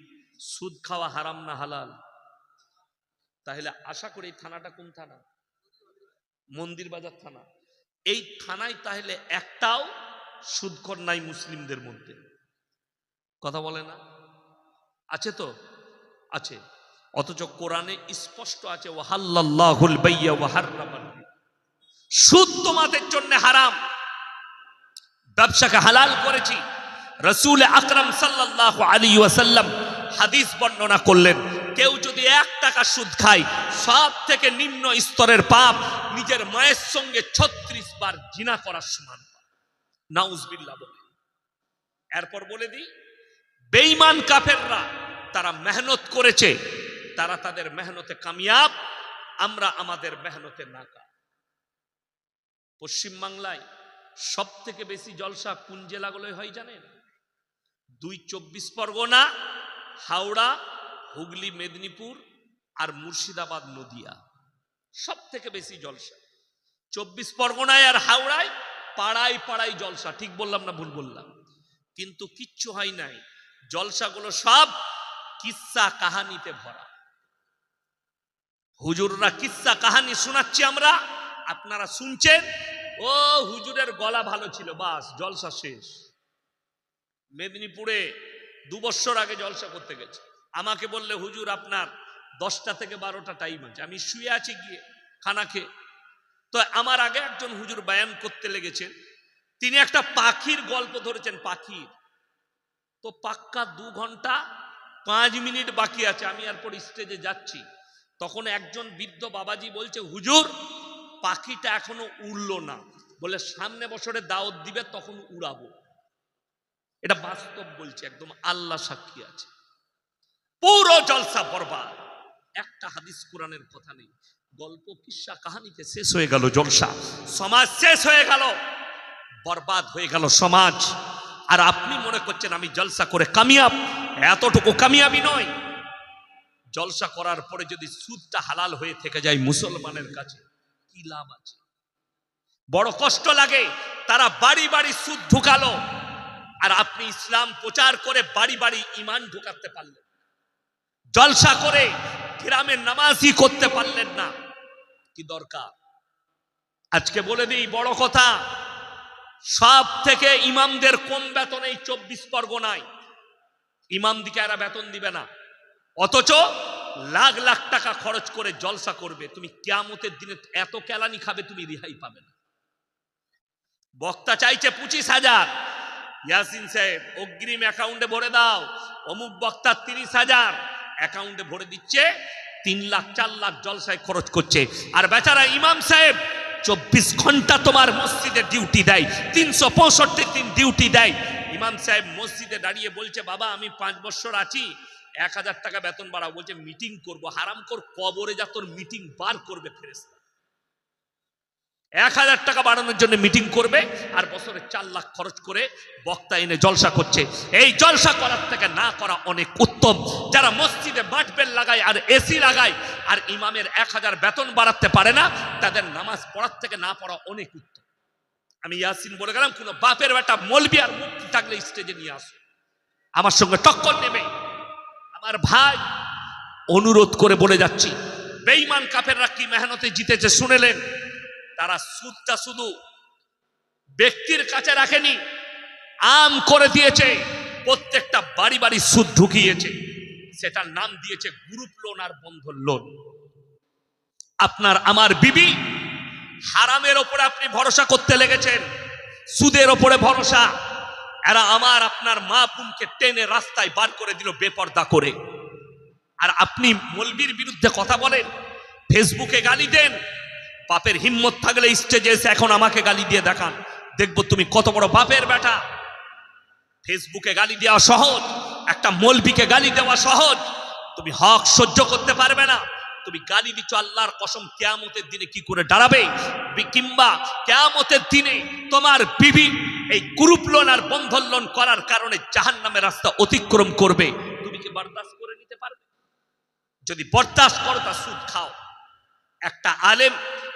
A: সুদ খাওয়া হারাম না হালাল? তাহলে আশা করি এই থানাটা কোন থানা? মন্দির বাজার থানা। এই থানায় তাহলে একটাও সুদখোর নাই মুসলিমদের মধ্যে? কথা বলে না? আছে তো? আছে। অথচ কোরআনে স্পষ্ট আছে, ওয়াহাল্লাল্লাহুল বাইয়া ওয়া হাররামাল রিবা। সুদ তোমাদের জন্য হারাম, ব্যবসাকে হালাল করেছি। রাসূল আকরাম সাল্লাল্লাহু আলাইহি ওয়াসাল্লাম হাদিস বর্ণনা করলেন, কেউ যদি 1 টাকা সুদ খায়, সব থেকে নিম্ন স্তরের পাপ নিজের মায়ের সঙ্গে 36 বার জিনা করার সমান পাপ। নাউজুবিল্লাহ বলে। এরপর বলে দিই, বেঈমান কাফেররা তারা মেহনত করেছে, তারা তাদের মেহনতে কামিয়াব, আমরা আমাদের মেহনতে নাকাম। পশ্চিম বাংলায় সব থেকে বেশি জলসা কোন জেলাগুলোয় হয় জানেন? 2 24 পরগনা, হাওড়া, হুগলি, মেদিনীপুর আর মুর্শিদাবাদ, নদিয়া। সব থেকে বেশি জলসা 24 পরগনায় আর হাওড়ায়। পাড়ায় পাড়ায় জলসা। ঠিক বললাম না ভুল বললাম? কিন্তু কিচ্ছু হয় নাই। জলসাগুলো সব কিস্সা কাহানিতে ভরা। হুজুররা কিস্সা কাহানি শোনাচ্ছি আমরা, আপনারা শুনছেন, ও হুজুরের গলা ভালো ছিল, বাস জলসা শেষ। মেদিনীপুরে 2 বছর আগে জলসা করতে গেছে, আমাকে বললে হুজুর আপনার 10টা থেকে 12টা টাইম আছে। আমি শুয়ে আছি গিয়ে খানা খেয়ে। তো আমার আগে একজন হুজুর বয়ান করতে লেগেছেন, তিনি একটা পাখির গল্প ধরেছেন, পাখির। তো পাক্কা 2 ঘন্টা 5 মিনিট বাকি আছে, আমি এরপর স্টেজে যাচ্ছি। তখন একজন বৃদ্ধ বাবাজি বলছে, হুজুর পাখিটা এখনো উড়লো না, বলে সামনে বছরে দাওয়াত দিবে তখন উড়াবো। এটা বাস্তব বলছে, একদম আল্লাহ সাক্ষী আছে। পুরো জলসা বরবাদ, একটা হাদিস কোরআনের কথা নেই, গল্প কিস্সা কাহানিতে শেষ হয়ে গেল জলসা। সমাজ শেষ হয়ে গেল, বরবাদ হয়ে গেল সমাজ। আর আপনি মনে করছেন আমি জলসা করে কামিয়াব, এতটুকু কামিয়াবি নয়। জলসা করার পরে যদি সুদটা হালাল হয়ে থেকে যায় মুসলমানের কাছে, কি লাভ আছে? বড় কষ্ট লাগে। তারা বাড়ি বাড়ি সুদ ঢুকালো, আর আপনি ইসলাম প্রচার করে বাড়ি বাড়ি ঈমান ঢুকাতে পারলেন। জলসা করে গ্রামে নামাজই করতে পারলেন না, কি দরকার? আজকে বলে দিই বড় কথা, সব থেকে ইমামদের কম বেতন এই 24 পরগনায়। ইমামদিকে এরা বেতন দিবে না, অথচ লাখ লাখ টাকা খরচ করে জলসা করবে। তুমি কিয়ামতের দিনে এত কেলানি খাবে, তুমি রেহাই পাবে না। বক্তা চাইছে 25,000, ইয়াসিন সাহেব অগ্রিম অ্যাকাউন্টে ভরে দাও। অমুক বক্তা 30,000 অ্যাকাউন্টে ভরে দিচ্ছে, 3 লাখ 4 লাখ জলসায় খরচ করছে। আর বেচারা ইমাম সাহেব 24 ঘন্টা তোমার মসজিদে ডিউটি দেয়, 365 দিন ডিউটি দেয়। ইমাম সাহেব মসজিদে দাঁড়িয়ে বলছে, বাবা আমি 5 বছর আছি, 1000 টাকা বেতন বাড়াও। বলছে মিটিং করবো। হারামখোর, কবরে যা তোর মিটিং বার করবে ফেরেশতা। 1000 টাকা বাড়ানোর জন্য মিটিং করবে, আর বছরে 4 লাখ খরচ করে বক্তা এনে জলসা করছে। এই জলসা করার থেকে না করা অনেক উত্তম। যারা মসজিদে বাটবেল লাগায় আর এসি লাগায়, আর ইমামের 1000 বেতন বাড়াতে পারে না, তাদের নামাজ পড়ার থেকে না পড়া অনেক উত্তম। আমি ইয়াসিন বলে গেলাম, কোন বাপের বেটা মলবি আর মুফতি থাকলে স্টেজে নিয়ে আসো, আমার সঙ্গে টক্কর নেবে। আমার ভাই, অনুরোধ করে বলে যাচ্ছি, বেঈমান কাফেররা কি মেহনতে জিতেছে শুনেলেন? তারা সুদটা শুধু ব্যক্তির কাছে রাখেনি, আম করে দিয়েছে, প্রত্যেকটা বাড়ি বাড়ি সুদ ঢুকিয়েছে। সেটার নাম দিয়েছে গ্রুপ লোন আর বন্ধন লোন। আপনার আমার বিবি, হারামের ওপরে আপনি ভরসা করতে লেগেছেন, সুদের ওপরে ভরসা। এরা আমার আপনার মা বোনকে টেনে রাস্তায় বার করে দিল বেপর্দা করে। আর আপনি মৌলবীর বিরুদ্ধে কথা বলেন, ফেসবুকে গালি দেন। বাপের হিম্মত থাকলে স্টেজে এসে এখন আমাকে গালি দিয়ে দেখান, দেখবো তুমি কত বড় বাপের বেটা। ফেসবুকে গালি দেওয়া সহজ, একটা মৌলবীকে গালি দেওয়া সহজ, তুমি হক সহ্য করতে পারবে না। তুমি গালি দিচ্ছ, আল্লাহর কসম কিয়ামতের দিনে কি করে দাঁড়াবে, কিংবা কিয়ামতের দিনে তোমার বিবি এই গ্রুপ লোন আর বন্ধন লোন করার কারণে জাহান্নামের রাস্তা অতিক্রম করবে, তুমি কি বরদাস্ত করে নিতে পারবে? যদি বরদাস্ত করো তা সুদ খাও। একটা আলেম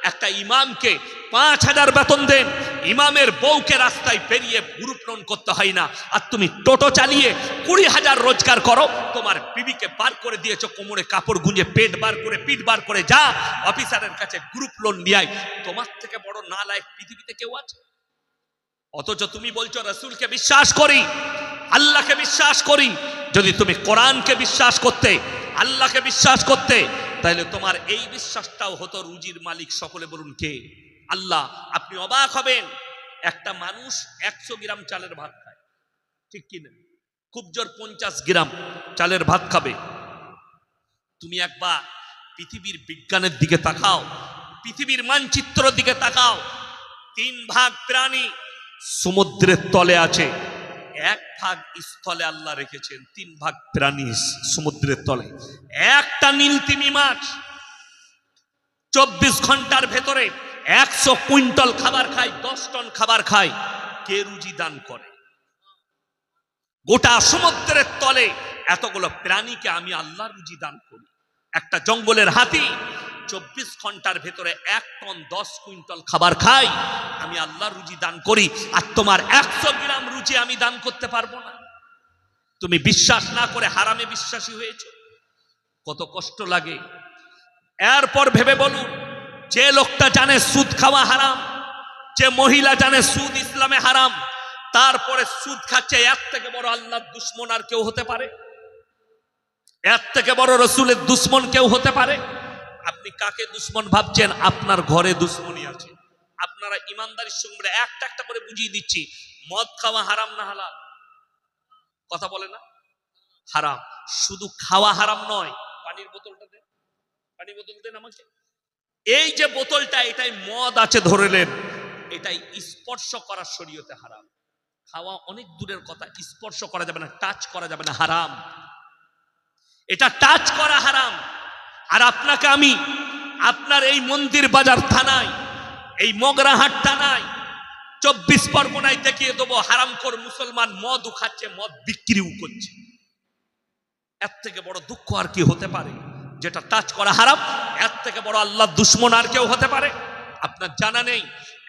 A: একটা ইমামকে 5,000 বেতন দেন, ইমামের বউকে রাস্তায় বেরিয়ে গ্রুপ লোন করতে হয় না, আর তুমি টোটো চালিয়ে 20,000 রোজগার করো, তোমার বিবিকে বার করে দিয়েছো কোমরে কাপড় গুঁজে, পেট বার করে পিঠ বার করে যা অফিসারের কাছে গ্রুপ লোন নিয়ে আয়। তোমার থেকে বড় নালায়েক পৃথিবীতে কেউ আছে? অথচ তুমি বলছো রাসূলকে বিশ্বাস করি, আল্লাহকে বিশ্বাস করি। যদি তুমি কোরআনকে বিশ্বাস করতে, আল্লাহকে বিশ্বাস করতে, তাহলে তোমার এই বিশ্বাসটাও হতো রুজির মালিক সকলে বলুন কে? আল্লাহ। আপনি অবাক হবেন, একটা মানুষ 100 গ্রাম চালের ভাত খায়, ঠিক কিনা? খুব জোর 50 গ্রাম চালের ভাত খাবে। তুমি একবার পৃথিবীর বিজ্ঞানের দিকে তাকাও, পৃথিবীর মানচিত্রের দিকে তাকাও। 3 ভাগ প্রাণী সমুদ্রের তলে আছে, 1 ভাগ স্থলে আল্লাহ রেখেছেন, 3 ভাগ প্রাণী সমুদ্রের তলে। একটা নীলতিমি মাছ 24 ঘন্টার ভেতরে 100 কুইন্টাল খাবার খায়, 10 টন খাবার খায়। কে রুজি দান করে? গোটা সমুদ্রের তলে এতগুলো প্রাণীকে আমি আল্লাহ রুজি দান করি। একটা জঙ্গলের হাতি 24 ঘন্টার ভেতরে 1 টন 10 কুইন্টাল খাবার খাই, আমি আল্লাহ রুজি দান করি। আর তোমার 100 গ্রাম রুজি আমি দান করতে পারবো না? তুমি বিশ্বাস না করে হারামে বিশ্বাসী হয়েছো, কত কষ্ট লাগে। এরপর ভেবে বলুন, যে লোকটা জানে সুদ খাওয়া হারাম, যে মহিলা জানে সুদ ইসলামে হারাম, তারপরে সুদ খাচ্ছে, এর থেকে বড় আল্লাহর দুশমন আর কেউ হতে পারে? এর থেকে বড় রসুলের দুশমন কেউ হতে পারে? আপনি কাকে দুশমন ভাবছেন? আপনার ঘরে দুশমনী আছে। আপনারা ইমানদারির সঙ্গে একটা একটা করে বুঝিয়ে দিচ্ছি, মদ খাওয়া হারাম না হালাল? কথা বলে না? হারাম। শুধু খাওয়া হারাম নয়, পানির বোতলটা দেন, পানি বোতল দেন আমাকে। এই যে বোতলটা, এটাই মদ আছে ধরেলেন, এটাই স্পর্শ করার শরীয়তে হারাম। খাওয়া অনেক দূরের কথা, স্পর্শ করা যাবে না, টাচ করা যাবে না, হারাম। এটা টাচ করা হারাম। আর আপনাকে আমি আপনার এই মন্দির বাজার থানায়, এই মগরাহাট থানায়, 24 পরগনায় দেখিয়ে দেবো হারামখোর মুসলমান মদও খাচ্ছে, মদ বিক্রিও করছে। এর থেকে বড় দুঃখ আর কি হতে পারে? যেটা টাচ করা হারাম, এর থেকে বড় আল্লাহ দুশমন আর কেউ হতে পারে? আপনার জানা নেই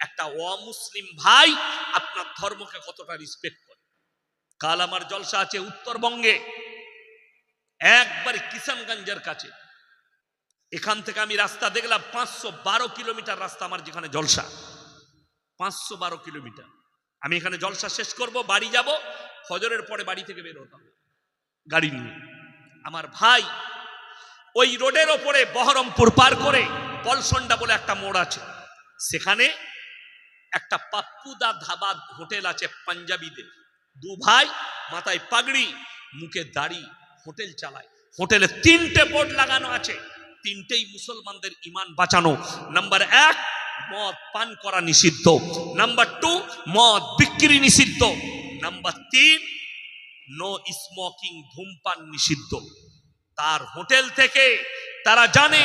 A: একটা অমুসলিম ভাই আপনার ধর্মকে কতটা রেসপেক্ট করে। কাল আমার জলসা আছে উত্তরবঙ্গে, একবার কিষানগঞ্জের কাছে। এখান থেকে আমি রাস্তা দেখলাম 512 কিলোমিটার রাস্তা আমার, যেখানে জলসা 512 কিলোমিটার। আমি এখানে জলসা শেষ করব, বাড়ি যাব, ফজরের পরে বাড়ি থেকে বের হতাম গাড়ি নিয়ে। আমার ভাই ওই রোডের ওপরে বহরমপুর পার করে পলসন্ডা বলে একটা মোড় আছে, সেখানে একটা পাপ্পুদা ধাবা হোটেল আছে পাঞ্জাবিদের। 2 ভাই, মাথায় পাগড়ি, মুখে দাড়ি, হোটেল চালায়। হোটেলে 3টে বোর্ড লাগানো আছে, 3টেই মুসলমানদের ইমান বাঁচানো। নাম্বার 1, মদ পান করা নিষিদ্ধ। নাম্বার 2, মদ বিক্রি নিষিদ্ধ। নাম্বার 3, নো স্মোকিং, ধূমপান নিষিদ্ধ। তার হোটেল থেকে তারা জানে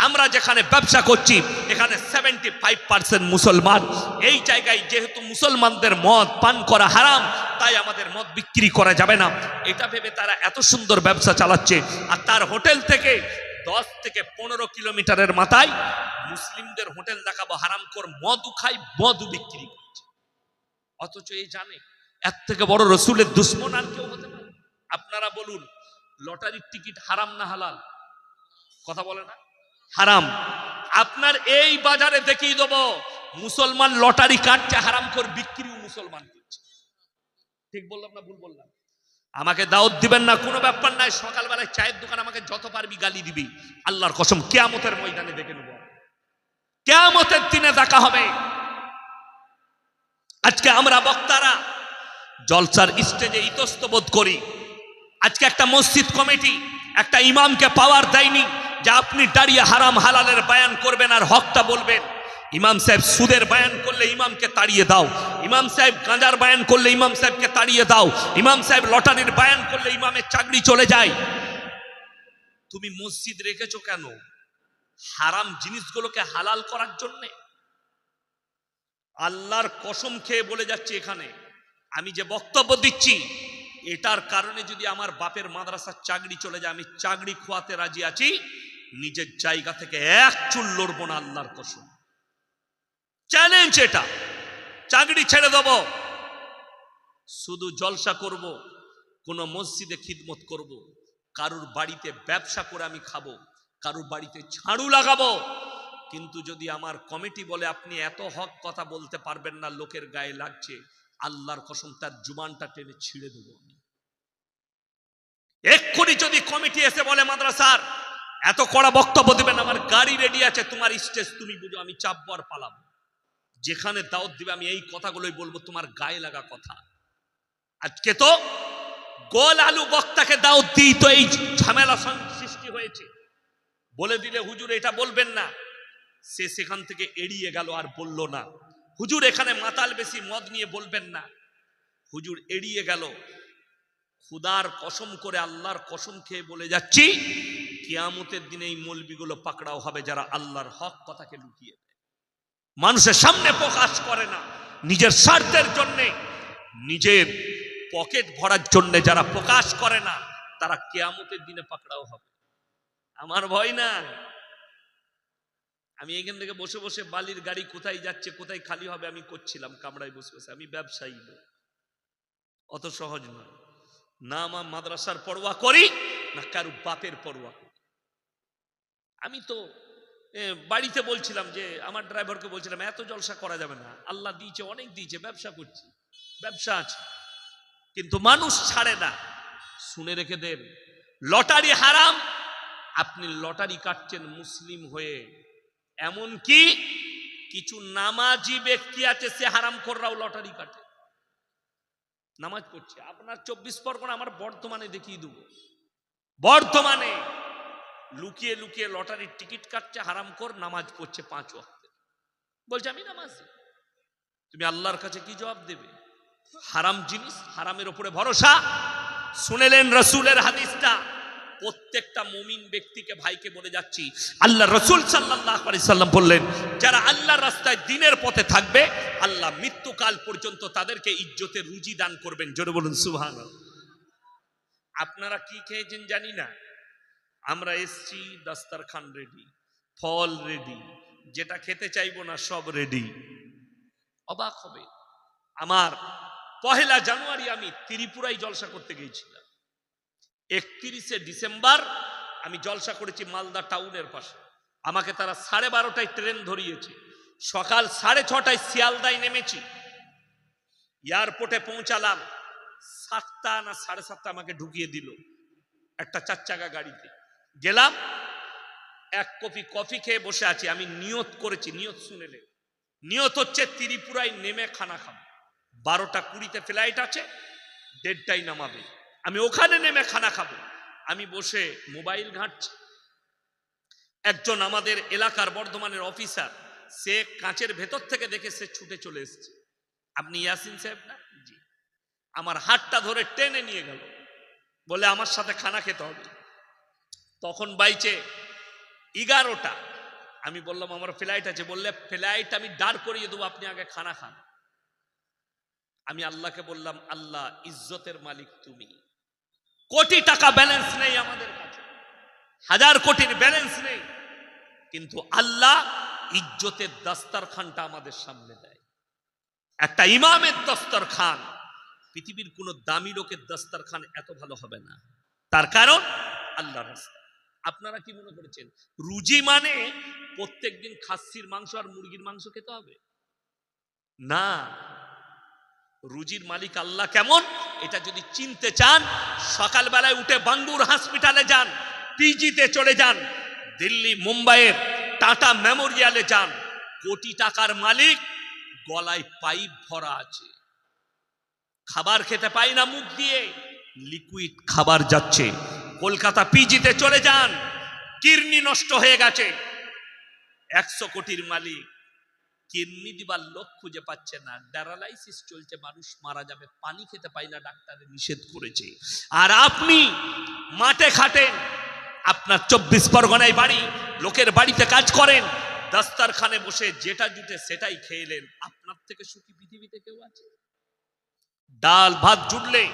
A: আমরা যেখানে ব্যবসা করছি এখানে 75% মুসলমান। এই জায়গায় যেহেতু মুসলমানদের মদ পান করা হারাম, তাই আমাদের মদ বিক্রি করা যাবে না। এটা ভেবে তারা এত সুন্দর ব্যবসা চালাচ্ছে। আর তার হোটেল থেকে 10 থেকে 15 কিলোমিটারের মাথায় মুসলিমদের হোটেল দেখাবো, হারামখোর মদও খায়, মদও বিক্রি করছে। অথচ এই জানে এর থেকে বড় রসুলের দুশমন আর কেউ হতে পারে? আপনারা বলুন, লটারির টিকিট হারাম না হালাল? কথা বলে না? হারাম। আপনার এই বাজারে দেখিয়ে দেবো মুসলমান লটারি কাটছে, হারামখোর বিক্রিও মুসলমান করছে। ঠিক বললাম না ভুল বললাম? আমাকে দাওয়াত দিবেন না, কোনো ব্যাপার নাই। সকালবেলায় চায়ের দোকান আমাকে যত পারবি গালি দিবি, আল্লাহর কসম কিয়ামতের ময়দানে দেখে নেব, কিয়ামতের দিনে দেখা হবে। আজকে আমরা বক্তারা জলসার স্টেজে ইতস্তবোধ করি। আজকে একটা মসজিদ কমিটি একটা ইমামকে পাওয়ার দেয়নি যে আপনি দাঁড়িয়ে হারাম হালালের বয়ান করবেন আর হকটা বলবেন। ইমাম সাহেব সুদের বয়ান করলে ইমামকে তাড়িয়ে দাও, ইমাম সাহেব গাঁজার বয়ান করলে ইমাম সাহেবকে তাড়িয়ে দাও, ইমাম সাহেব লটারির বয়ান করলে ইমামের চাকরি চলে যায়। তুমি মসজিদ রেখেছো কেন? হারাম জিনিসগুলোকে হালাল করার জন্য। আল্লাহর কসম খেয়ে বলে যাচ্ছি, এখানে আমি যে বক্তব্য দিচ্ছি এটার কারণে যদি আমার বাপের মাদ্রাসার চাকরি চলে যায়, আমি চাকরি খোয়াতে রাজি আছি, নিজের জায়গা থেকে এক চুল লড়বো না, আল্লাহর কসম, চ্যালেঞ্জ এটা। চাকরি ছেড়ে দেব, শুধু জলসা করব, কোন মসজিদে খিদমত করব, কারুর বাড়িতে ব্যবসা করে আমি খাবো, কারুর বাড়িতে ঝাড়ু লাগাবো। কিন্তু যদি আমার কমিটি বলে আপনি এত হক কথা বলতে পারবেন না, লোকের গায়ে লাগছে, আল্লাহর কসম তার জুবানটা টেনে ছিঁড়ে দেবো আমি। এক্ষুনি যদি কমিটি এসে বলে মাদ্রাসার এত কড়া বক্তব্য দেবেন, আমার গাড়ি রেডি আছে, তোমার স্টেজ তুমি বুঝো, আমি চাপবো আর পালাবো। যেখানে দাওয়াত দিবে আমি এই কথাগুলোই বলবো, তোমার গায়ে লাগা কথা। আজকে তো গোল আলু বক্তাকে দাওয়াত দিই তো এই ঝামেলা সৃষ্টি হয়েছে। বলে দিলে হুজুর এটা বলবেন না, সে সেখান থেকে এড়িয়ে গেল আর বলল না। হুজুর এখানে মাতাল বেশি, মদ নিয়ে বলবেন না, হুজুর এড়িয়ে গেল। খুদার কসম করে, আল্লাহর কসম খেয়ে বলে যাচ্ছি, কিয়ামতের দিনে এই মৌলবিগুলো পাকড়াও হবে যারা আল্লাহর হক কথাকে লুকিয়ে দেয়, মানুষের সামনে প্রকাশ করে না, নিজের স্বার্থের জন্যে, নিজের পকেট ভরার জন্য যারা প্রকাশ করে না, তারা কিয়ামতের দিনে পাকড়াও হবে। আমার ভয় না। আমি এখান থেকে বসে বসে বালির গাড়ি কোথায় যাচ্ছে, কোথায় খালি হবে আমি করছিলাম কামরায় বসে বসে। আমি ব্যবসায়ী লোক, অত সহজ নয়। না আমার মাদ্রাসার পরোয়া করি, না কারু বাপের পরোয়া করি। আমি তো বাড়িতে বলছিলাম যে, আমার ড্রাইভারকে বলছিলাম এত জলসা করা যাবে না, আল্লাহ দিয়েছে, অনেক দিয়েছে, ব্যবসা করছি, ব্যবসা আছে, কিন্তু মানুষ ছাড়ে না। শুনে রেখে দেন, লটারি হারাম। আপনি লটারি কাটছেন মুসলিম হয়ে, এমন কি কিছু নামাজি ব্যক্তি আছে, সে হারাম খোররাও লটারি কাটে, নামাজ পড়ছে। আপনার 24 পরগনা, আমার বর্ধমানে দেখিয়ে দেবো, বর্ধমানে লুকিয়ে লুকিয়ে লটারির টিকিট কাটছে, হারাম খোর, নামাজ পড়ছে 5 ওয়াক্তে, বলছে আমি নামাজি। তুমি আল্লাহর কাছে কি জবাব দেবে? হারাম জিনিস, হারামের উপরে ভরসা। শুনেলেন রাসূলের হাদিসটা, প্রত্যেকটা মুমিন ব্যক্তিকে, ভাইকে বলে যাচ্ছি, আল্লাহ রাসূল সাল্লাল্লাহু আলাইহি সাল্লাম বললেন, যারা আল্লাহর রাস্তায় দ্বীনের পথে থাকবে, আল্লাহ মৃত্যুকাল পর্যন্ত তাদেরকে ইজ্জতের রুজি দান করবেন। জোরে বলুন সুবহানাল্লাহ। আপনারা কি খেয়েছেন জানি না, আমরা এসছি, দাস্তারখান রেডি, ফল রেডি, যেটা খেতে চাইবো না সব রেডি। অবাক হবে, আমার 1 জানুয়ারি আমি ত্রিপুরায় জলসা করতে গিয়েছিলাম। 31শে ডিসেম্বর আমি জলসা করেছি মালদা টাউনের পাশে। আমাকে তারা 12:30টায় ট্রেন ধরিয়েছে, সকাল 6:30টায় শিয়ালদায় নেমেছি, এয়ারপোর্টে পৌঁছালাম 7টা না 7:30 আমাকে ঢুকিয়ে দিল একটা 4 চাকা গাড়িতে। গেলাম, 1 কপি কফি খেয়ে বসে আছি। আমি নিয়ত করেছি, নিয়ত শুনেলেন, নিয়ত হচ্ছে ত্রিপুরায় নেমে খানা খাবো। 12:20-তে ফ্লাইট আছে, 1:30টায় নামাবে, আমি ওখানে নেমে খানা খাবো। আমি বসে মোবাইল ঘাঁটছি, একজন আমাদের এলাকার বর্ধমানের অফিসার, সে কাঁচের ভেতর থেকে দেখে সে ছুটে চলে এসেছে। আপনি ইয়াসিন সাহেব না? জি। আমার হাতটা ধরে টেনে নিয়ে গেল, বলে আমার সাথে খানা খেতে হবে। তখন বাইচে 11টা। আমি বললাম আমার ফ্লাইট আছে। বললে ফ্লাইট আমি দাঁড় করিয়ে দেবো, আপনি আগে খানা খান। আমি আল্লাহকে বললাম, আল্লাহ ইজ্জতের মালিক তুমি, কোটি টাকা ব্যালেন্স নেই আমাদের কাছে, 1000 কোটির ব্যালেন্স নেই, কিন্তু আল্লাহ ইজ্জতের দস্তরখানটা আমাদের সামনে দেয়। একটা ইমামের দস্তরখান, পৃথিবীর কোন দামি লোকের দস্তরখান এত ভালো হবে না। তার কারণ আল্লাহর রাস্তা। আপনারা কি মনে করেছেন রুজি মানে প্রত্যেকদিন খাসির মাংস আর মুরগির মাংস খেতে হবে? না, রুজির মালিক আল্লাহ কেমন এটা যদি চিনতে চান, সকালবেলায় উঠে বাঙ্গুর হসপিটালে যান, পিজিতে চলে যান, দিল্লি মুম্বাইয়ের টাটা মেমোরিয়ালে যান, কোটি টাকার মালিক, গলায় পাইপ ভরা আছে, খাবার খেতে পাই না মুখ দিয়ে, লিকুইড খাবার যাচ্ছে। কলকাতা পিজিতে চলে যান, কিডনি নষ্ট হয়ে গেছে, 100 কোটির মালিক, কিডনি দিবার লোক খুঁজে পাচ্ছে না, ড্যারালাইসিস চলছে, মানুষ মারা যাবে, পানি খেতে পাই না, ডাক্তারে নিষেধ করেছে। আর আপনি মাঠে খাটেন, আপনার 24 পরগনায় বাড়ি, লোকের বাড়িতে কাজ করেন, দাস্তারখানে বসে যেটা জুটে সেটাই খেলেন। আপনার থেকে সুখী পৃথিবীতে কেউ আছে? ডাল ভাত জুটলে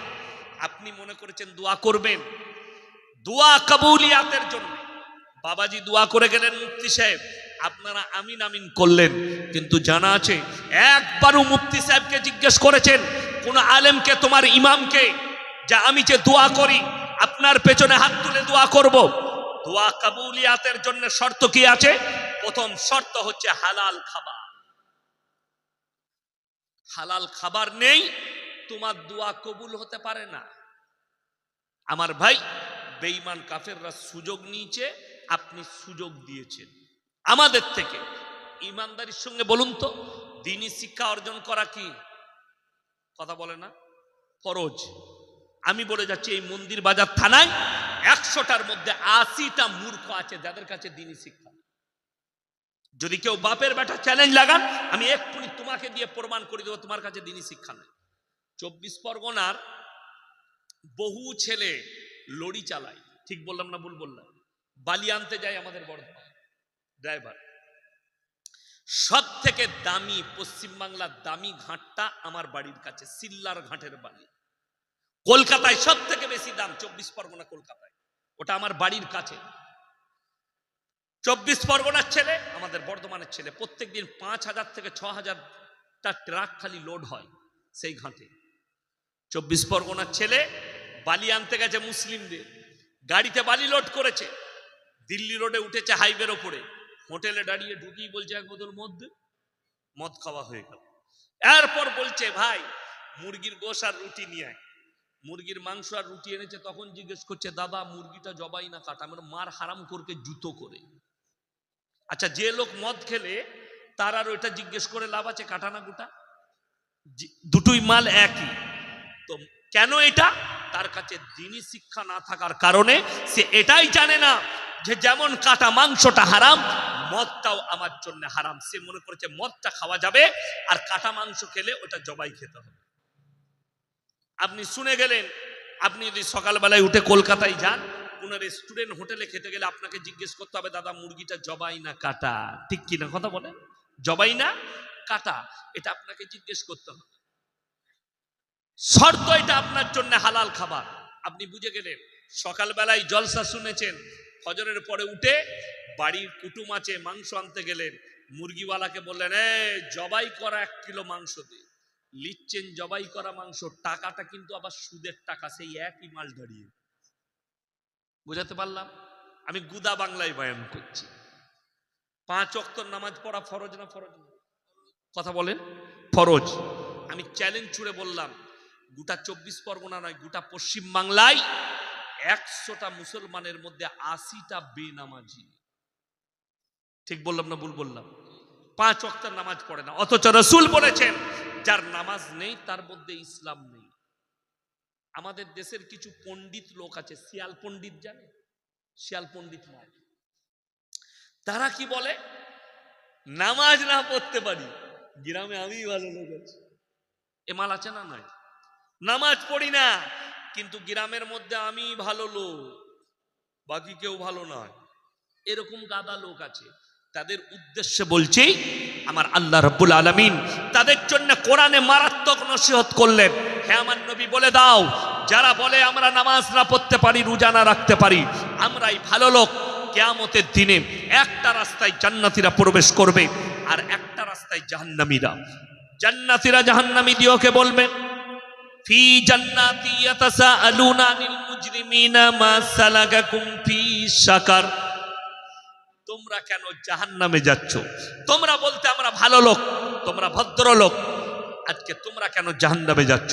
A: আপনি মনে করেছেন দোয়া করবেন, দোয়া কবুলিয়াতের জন্য। বাবাজি দোয়া করে গেলেন, মুফতি সাহেব আপনারা আমিন আমিন করলেন, কিন্তু জানা আছে একবারও মুফতি সাহেবকে জিজ্ঞেস করেছেন, কোন আলেমকে, তোমার ইমামকে, যে আমি যে দোয়া করি আপনার পেছনে হাত তুলে দোয়া করব? দোয়া কবুলিয়াতের জন্য শর্ত কি আছে? প্রথম শর্ত হচ্ছে হালাল খাবার। হালাল খাবার নেই, তোমার দোয়া কবুল হতে পারে না। আমার ভাই, বেঈমান কাফেররা সুযোগ নিয়েছে, আপনি সুযোগ দিয়েছেন আমাদের থেকে। ইমানদারির সঙ্গে বলুন তো, দ্বীনি শিক্ষা অর্জন করা কি কথা বলে না? ফরজ। আমি বলে যাচ্ছি, এই মন্দির বাজার থানায় 100টার মধ্যে 80টা মূর্খ আছে যাদের কাছে দ্বীনি শিক্ষা। যদি কেউ বাপের বেটা চ্যালেঞ্জ লাগান, আমি এক্ষুনি তোমাকে দিয়ে প্রমাণ করে দেবো তোমার কাছে দ্বীনি শিক্ষা নেই। 24 পরগনার বহু ছেলে লরি চালায়, ঠিক বললাম না ভুল বললাম? বালি আনতে যায় আমাদের বর্ধমান ড্রাইভার। সব থেকে দামি, পশ্চিমবাংলার দামি ঘাটটা আমার বাড়ির কাছে, সিল্লার ঘাটের বালি। কলকাতায় সব থেকে বেশি দাম 24 পরগনা, কলকাতায়, ওটা আমার বাড়ির কাছে। 24 পরগনার ছেলে, আমাদের বর্ধমানের ছেলে, প্রত্যেকদিন 5000 থেকে 6000টা ট্রাক খালি লোড হয় সেই ঘাটে। 24 পরগনার ছেলে বালি আনতে গেছে মুসলিমদের, গাড়িতে বালি লোড করেছে, দিল্লি রোডে উঠেছে হাইওয়ের ওপরে, হোটেলে দাঁড়িয়ে ঢুকিয়ে বলছে এক বোতল মদ দে, মদ খাওয়া হয়ে গেল। এরপর বলছে ভাই মুরগির গোশ আর রুটি নিয়ে আয়। মুরগির মাংস আর রুটি এনেছে, তখন জিজ্ঞেস করছে দাদা মুরগিটা জবাই না কাটা? মানে মার হারাম করকে জুতো করে। আচ্ছা, যে লোক মদ খেলে তার আর ওইটা জিজ্ঞেস করে লাভ আছে কাটা না গোটা? দুটোই মাল একই। তো কেন এটা? তার কাছে দ্বীনি শিক্ষা না থাকার কারণে সে এটাই জানে না যে যেমন কাটা মাংসটা হারাম, মদটাও আমার জন্য হারাম। সে মনে করেছে মদটা খাওয়া যাবে আর কাটা মাংস খেলে ওটা জবাই খেতে হবে। আপনি শুনে গেলেন, আপনি যদি সকালবেলায় উঠে কলকাতায় যান, কোন রেস্টুরেন্ট হোটেলে খেতে গেলে আপনাকে জিজ্ঞেস করতে হবে দাদা মুরগিটা জবাই না কাটা? ঠিক কিনা কথা বলে? জবাই না কাটা, এটা আপনাকে জিজ্ঞেস করতে হবে। শর্ত এটা আপনার জন্য হালাল খাবার। আপনি বুঝে গেলেন, সকালবেলায় জলসা শুনেছেন, ফজরের পরে উঠে বাড়ির কুটুম আছে, মাংস আনতে গেলেন, মুরগিওয়ালাকে বললেন জবাই করা 1 কিলো মাংস দে। লিখছেন জবাই করা মাংস, টাকাটা কিন্তু আবার সুদের টাকা, সেই একই মাল দাঁড়িয়ে। বুঝাতে পারলাম? আমি গুদা বাংলায় বয়ান করছি। 5 ওয়াক্ত নামাজ পড়া ফরজ না ফরজ না? কথা বলেন, ফরজ। আমি চ্যালেঞ্জ ছুড়ে বললাম, গোটা 24 পরগনা নয়, গোটা পশ্চিম বাংলায় 100টা মুসলমানের মধ্যে 80টা বেনামাজি। ঠিক বললাম না ভুল বললাম? 5 ওয়াক্তের নামাজ পড়ে না, অথচ রাসূল বলেছেন যার নামাজ নেই তার মধ্যে ইসলাম নেই। আমাদের দেশের কিছু পণ্ডিত লোক আছে, শিয়াল পণ্ডিত, জানে? শিয়াল পণ্ডিত নয়, তারা কি বলে, নামাজ না পড়তে পারি, গ্রামে আমি ভালো লোক আছি। এ মাল আছে না? নয়, নামাজ পড়ি না কিন্তু গ্রামের মধ্যে আমি ভালো লোক, বাকি কেউ ভালো নয়। এরকম গাদা লোক আছে। তাদের উদ্দেশ্যে বলছি, আমার আল্লাহ রাব্বুল আলামিন তাদের জন্য কোরআনে মারাত্মক নসিহত করলেন। হে আমার নবী বলে দাও, যারা বলে আমরা নামাজ না পড়তে পারি, রোজা না রাখতে পারি, আমরাই ভালো লোক, কিয়ামতের দিনে একটা রাস্তায় জান্নাতীরা প্রবেশ করবে আর একটা রাস্তায় জাহান্নামীরা। জান্নাতীরা জাহান্নামীদেরকে বলবে ফি জান্নাতি ইয়াতাসাআলুনা আনিল মুজরিমিনা মা সালাকাকুম ফি সাকার, তোমরা কেন জাহান্নামে যাচ্ছ? তোমরা বলতে আমরা ভালো লোক, তোমরা ভদ্র লোক, আজকে তোমরা কেন জাহান্নামে যাচ্ছ?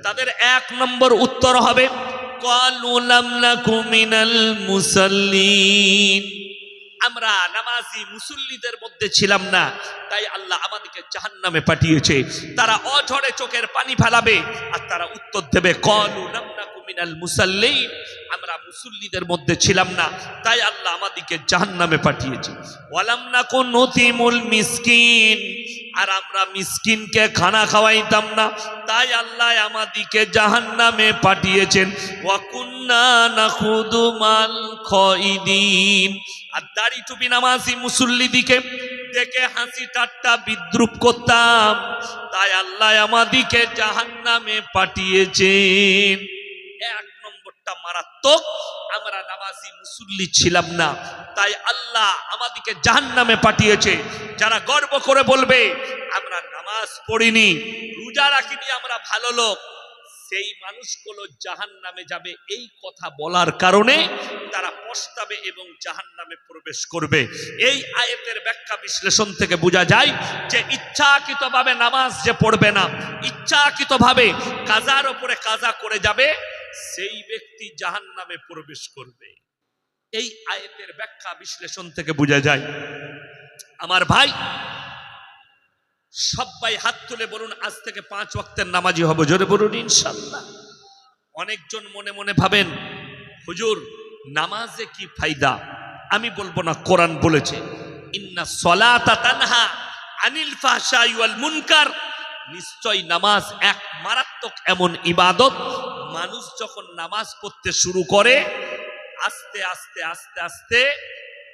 A: তাদের 1 নম্বর উত্তর হবে ক্বালু লাম নাকু মিনাল মুসাল্লিন, আমরা নামাজি মুসল্লিদের মধ্যে ছিলাম না, তাই আল্লাহ আমাদেরকে জাহান্নামে পাঠিয়েছে। তারা অঝরে চোখের পানি ফেলাবে আর তারা উত্তর দেবে ক্বালু লাম নাকু মিনাল মুসাল্লিন, আমরা মুসল্লিদের মধ্যে ছিলাম না, তাই আল্লাহ আমাদেরকে জাহান্নামে পাঠিয়েছে। ওয়ালাম নাকু নুতিমুল মিসকিন, আর আমরা মিসকিনকে খানা খাওয়াইতাম না, তাই আল্লাহ আমাদেরকে জাহান্নামে পাঠিয়েছেন। ওয়া কুন্না নাখুদু মাল খাইদিন, আর দাড়ি টুপি নামাজি মুসল্লিদিকে দেখে হাসি ঠাট্টা বিদ্রুপ করতাম, তাই আল্লাহ আমাদেরকে জাহান্নামে পাঠিয়েছেন। এক নম্বরটা মারাত্মক, আমরা নামাজি মুসল্লি ছিলাম না, তাই আল্লাহ আমাদেরকে জাহান্নামে পাঠিয়েছে। যারা গর্ব করে বলবে আমরা নামাজ পড়িনি, রোজা রাখিনি, আমরা ভালো লোক, সেই মানুষগুলো জাহান্নামে যাবে। এই কথা বলার কারণে তারা পস্তাবে এবং জাহান্নামে প্রবেশ করবে। এই আয়াতের ব্যাখ্যা বিশ্লেষণ থেকে বোঝা যায় যে ইচ্ছাকৃতভাবে নামাজ যে পড়বে না, ইচ্ছাকৃতভাবে কাজার উপরে কাজা করে যাবে, সেই ব্যক্তি জাহান্নামে প্রবেশ করবে। এই আয়াতের ব্যাখ্যা বিশ্লেষণ থেকে বোঝা যায়। আমার ভাই, সবাই হাত তুলে বলুন আজ থেকে 5 ওয়াক্তের নামাজি হব। জোরে বলুন ইনশাআল্লাহ। অনেকজন মনে মনে ভাবেন হুজুর নামাজে কি ফায়দা? আমি বলবো না, কোরআন বলেছে ইন্না সলাতা তানহা আনিল ফাহশাই ওয়াল মুনকার, নিশ্চয় নামাজ এক মারাত্মক এমন ইবাদত, মানুষ যখন নামাজ পড়তে শুরু করে আস্তে আস্তে আস্তে আস্তে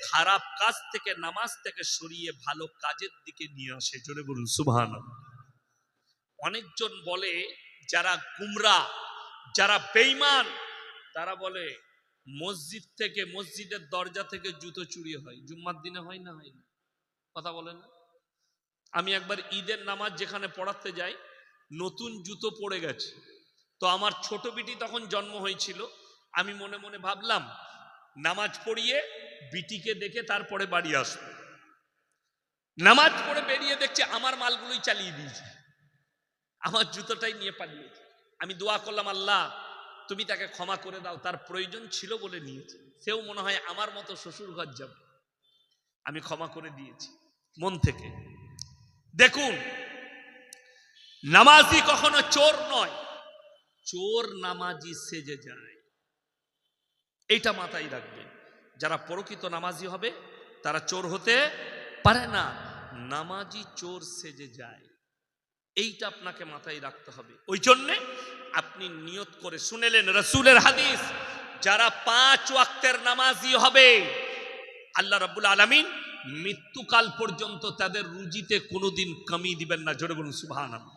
A: খারাপ কাজ থেকে, নামাজ থেকে সরিয়ে ভালো কাজের দিকে নিয়ে আসে। জোরে বলুন সুবহানাল্লাহ। অনেকজন বলে, যারা গুমরা, যারা বেঈমান, তারা বলে মসজিদ থেকে, মসজিদের দরজা থেকে জুতো চুরি হয়। জুম্মার দিনে হয় না? হয় না? কথা বলে না? আমি একবার ঈদের নামাজ যেখানে পড়াতে যাই, নতুন জুতো পড়ে গেছে। তো আমার ছোট বিটি তখন জন্ম হয়েছিল, আমি মনে মনে ভাবলাম নামাজ পড়িয়ে বিটিকে দেখে তারপরে বাড়ি আসবো। নামাজ পড়ে বেরিয়ে দেখছে আমার মালগুলোই চালিয়ে দিয়েছে, আমার জুতোটাই নিয়ে পালিয়েছে। আমি দোয়া করলাম, আল্লাহ তুমি তাকে ক্ষমা করে দাও, তার প্রয়োজন ছিল বলে নিয়েছে, সেও মনে হয় আমার মতো শ্বশুর ঘর যাবে। আমি ক্ষমা করে দিয়েছি মন থেকে। দেখুন, নামাজি কখনো চোর নয়, চোর নামাজি সেজে যায়। এইটা মাথায় রাখবেন। যারা প্রকৃত নামাজি হবে তারা চোর হতে পারে না, নামাজি চোর সেজে যায়। এইটা আপনাকে মাথায় রাখতে হবে। ওই জন্যে আপনি নিয়ত করে শুনেলেন রাসূলের হাদিস, যারা 5 ওয়াক্তের নামাজি হবে আল্লাহ রাব্বুল আলামিন মৃত্যুকাল পর্যন্ত তাদের রুজিতে কোনোদিন কমি দিবেন না। জোরে বলুন সুবহানাল্লাহ।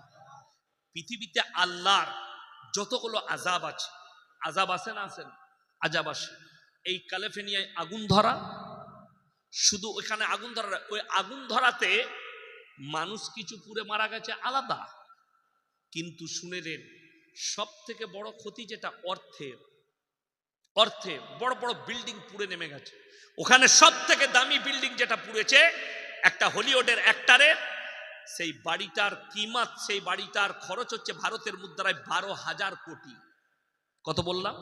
A: পৃথিবীতে আল্লাহর যতগুলো আযাব আছে, আযাব আছে না? আছেন, আযাব আসে। এই ক্যালিফোর্নিয়ায় আগুন ধরা, শুধু ওইখানে আগুন ধরা, ওই আগুন ধরাতে মানুষ কিছু পুড়ে মারা গেছে আলাদা, কিন্তু শুনেলেন সব থেকে বড় ক্ষতি যেটা অর্থের, বড় বড় বিল্ডিং পুড়ে নেমে গেছে। ওখানে সব থেকে দামি বিল্ডিং যেটা পুড়েছে, একটা হলিউডের অ্যাক্টরের, সেই বাড়িটার কিমাত, সেই বাড়িটার খরচ হচ্ছে ভারতের মুদ্রায় 12,000 কোটি। কত বললাম?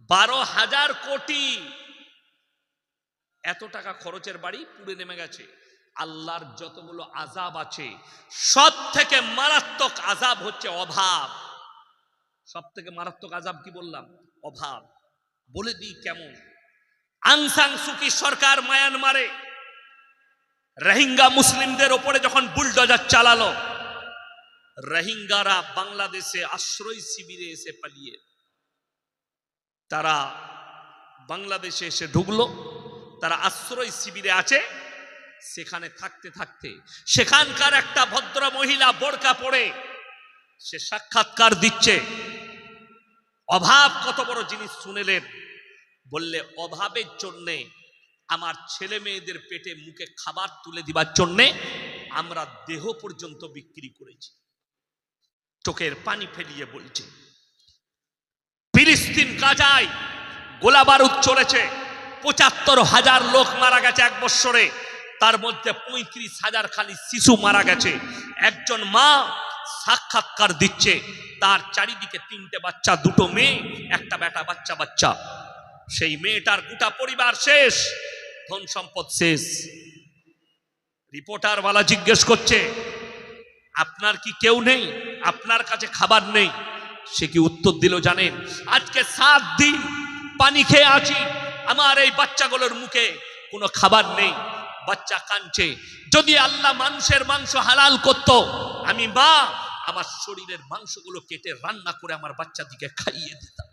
A: 12,000 কোটি। এত টাকা খরচের বাড়ি পুড়ে নেমে গেছে। আল্লাহর যতগুলো আযাব আছে, সব থেকে মারাত্মক আযাব হচ্ছে অভাব। সব থেকে মারাত্মক আযাব কি বললাম? অভাব। বলে দিই কেমন। আং সান সুকি সরকার মায়ানমারে রোহিঙ্গা মুসলিমদের ওপরে যখন বুলডোজার চালালো, রোহিঙ্গারা বাংলাদেশে আশ্রয় শিবিরে এসে পালিয়ে, তারা বাংলাদেশে এসে ঢুকলো, তারা আশ্রয় শিবিরে আছে। সেখানে থাকতে থাকতে সেখানকার একটা ভদ্র মহিলা বোরকা পরে সে সাক্ষাৎকার দিচ্ছে। অভাব কত বড় জিনিস শুনেলেন। বললে, অভাবের জন্যে আমার ছেলে মেয়েদের পেটে মুখে খাবার তুলে দিবার জন্যে আমরা দেহ পর্যন্ত বিক্রি করেছি। চোখের পানি ফেলিয়ে বলছে। ফিলিস্তিন গাজায় গোলা বারুদ চলেছে, ৭৫,০০০ লোক মারা গেছে 1 বছরে, তার মধ্যে ৩৫,০০০ খালি শিশু মারা গেছে। একজন মা সাক্ষাৎকার দিচ্ছে, তার চারিদিকে 3টে বাচ্চা, 2টো মেয়ে, একটা বেটা বাচ্চা। সেই মেয়েটার গোটা পরিবার শেষ। ধন সম্পদ শেষ। রিপোর্টারওয়ালা জিজ্ঞেস করছে, আপনার কি কেউ নেই, আপনার কাছে খাবার নেই? সে কি উত্তর দিল জানেন? আজকে 7 দিন পানি খেয়ে আছি, আমার এই বাচ্চাগুলোর মুখে কোনো খাবার নেই, বাচ্চা কাঁদছে। যদি আল্লাহ মানুষের মাংস হালাল করত, আমি মা আমার শরীরের মাংসগুলো কেটে রান্না করে আমার বাচ্চাদিকে খাইয়ে দিতাম।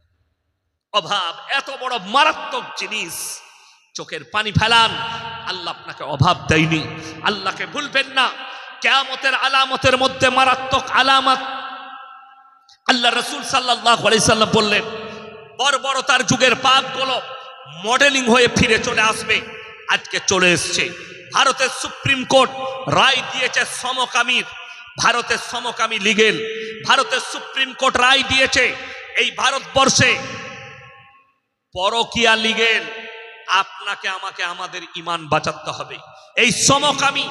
A: অভাব এত বড় মারাত্মক জিনিস, চোখের পানি ফেলান। আল্লাহ আপনাকে অভাব দেয়নি, আল্লাহকে ভুলবেন না। কিয়ামতের আলামতের মধ্যে মারাত্মক আলামত আল্লাহ রাসূল সাল্লাল্লাহু আলাইহি সাল্লাম বললেন, বর্বরতার যুগের পাপগুলো মডেলিং হয়ে ফিরে চলে আসবে। আজকে চলে এসছে। ভারতের সুপ্রিম কোর্ট রায় দিয়েছে সমকামীর, ভারতের সমকামী লিগেল। ভারতের সুপ্রিম কোর্ট রায় দিয়েছে এই ভারতবর্ষে পরকীয়া লিগেল। আপনাকে আমাকে আমাদের ঈমান বাঁচাতে হবে। এই সমকামী,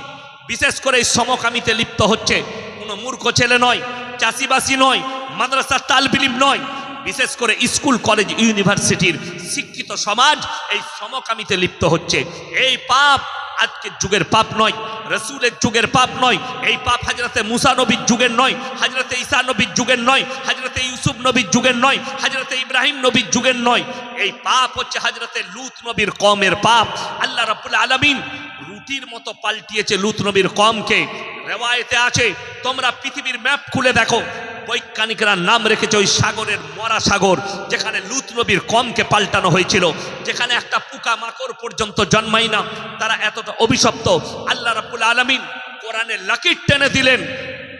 A: বিশেষ করে এই সমকামীতে লিপ্ত হচ্ছে কোনো মূর্খ ছেলে নয়, চাষিবাসী নয়, মাদ্রাসার তালবিলিম নয়, বিশেষ করে স্কুল কলেজ ইউনিভার্সিটির শিক্ষিত সমাজ এই সমকামীতে লিপ্ত হচ্ছে। এই পাপ আজকের যুগের পাপ নয়, রসুলের যুগের পাপ নয়। এই পাপ হযরতে মুসা নবীর যুগের নয়, হযরতে ঈসা নবীর যুগের নয়, হযরতে ইউসুফ নবীর যুগের নয়, হযরতে ইব্রাহিম নবীর যুগের নয়। এই পাপ হচ্ছে হযরতে লূত নবীর কওমের পাপ। আল্লাহ রাব্বুল আলামিন রুটির মতো পাল্টিয়েছে লূত নবীর কওমকে। রিওয়ায়েতে আছে, তোমরা পৃথিবীর ম্যাপ খুলে দেখো, বৈজ্ঞানিকরা নাম রেখেছে ওই সাগরের মরা সাগর, যেখানে লূত নবীর কওমকে পাল্টানো হয়েছিল, যেখানে একটা পোকা মাকড় পর্যন্ত জন্মায় না, তারা এতটা অভিশপ্ত। আল্লাহ রাব্বুল আলামিন কোরআনে লাকির টেনে দিলেন,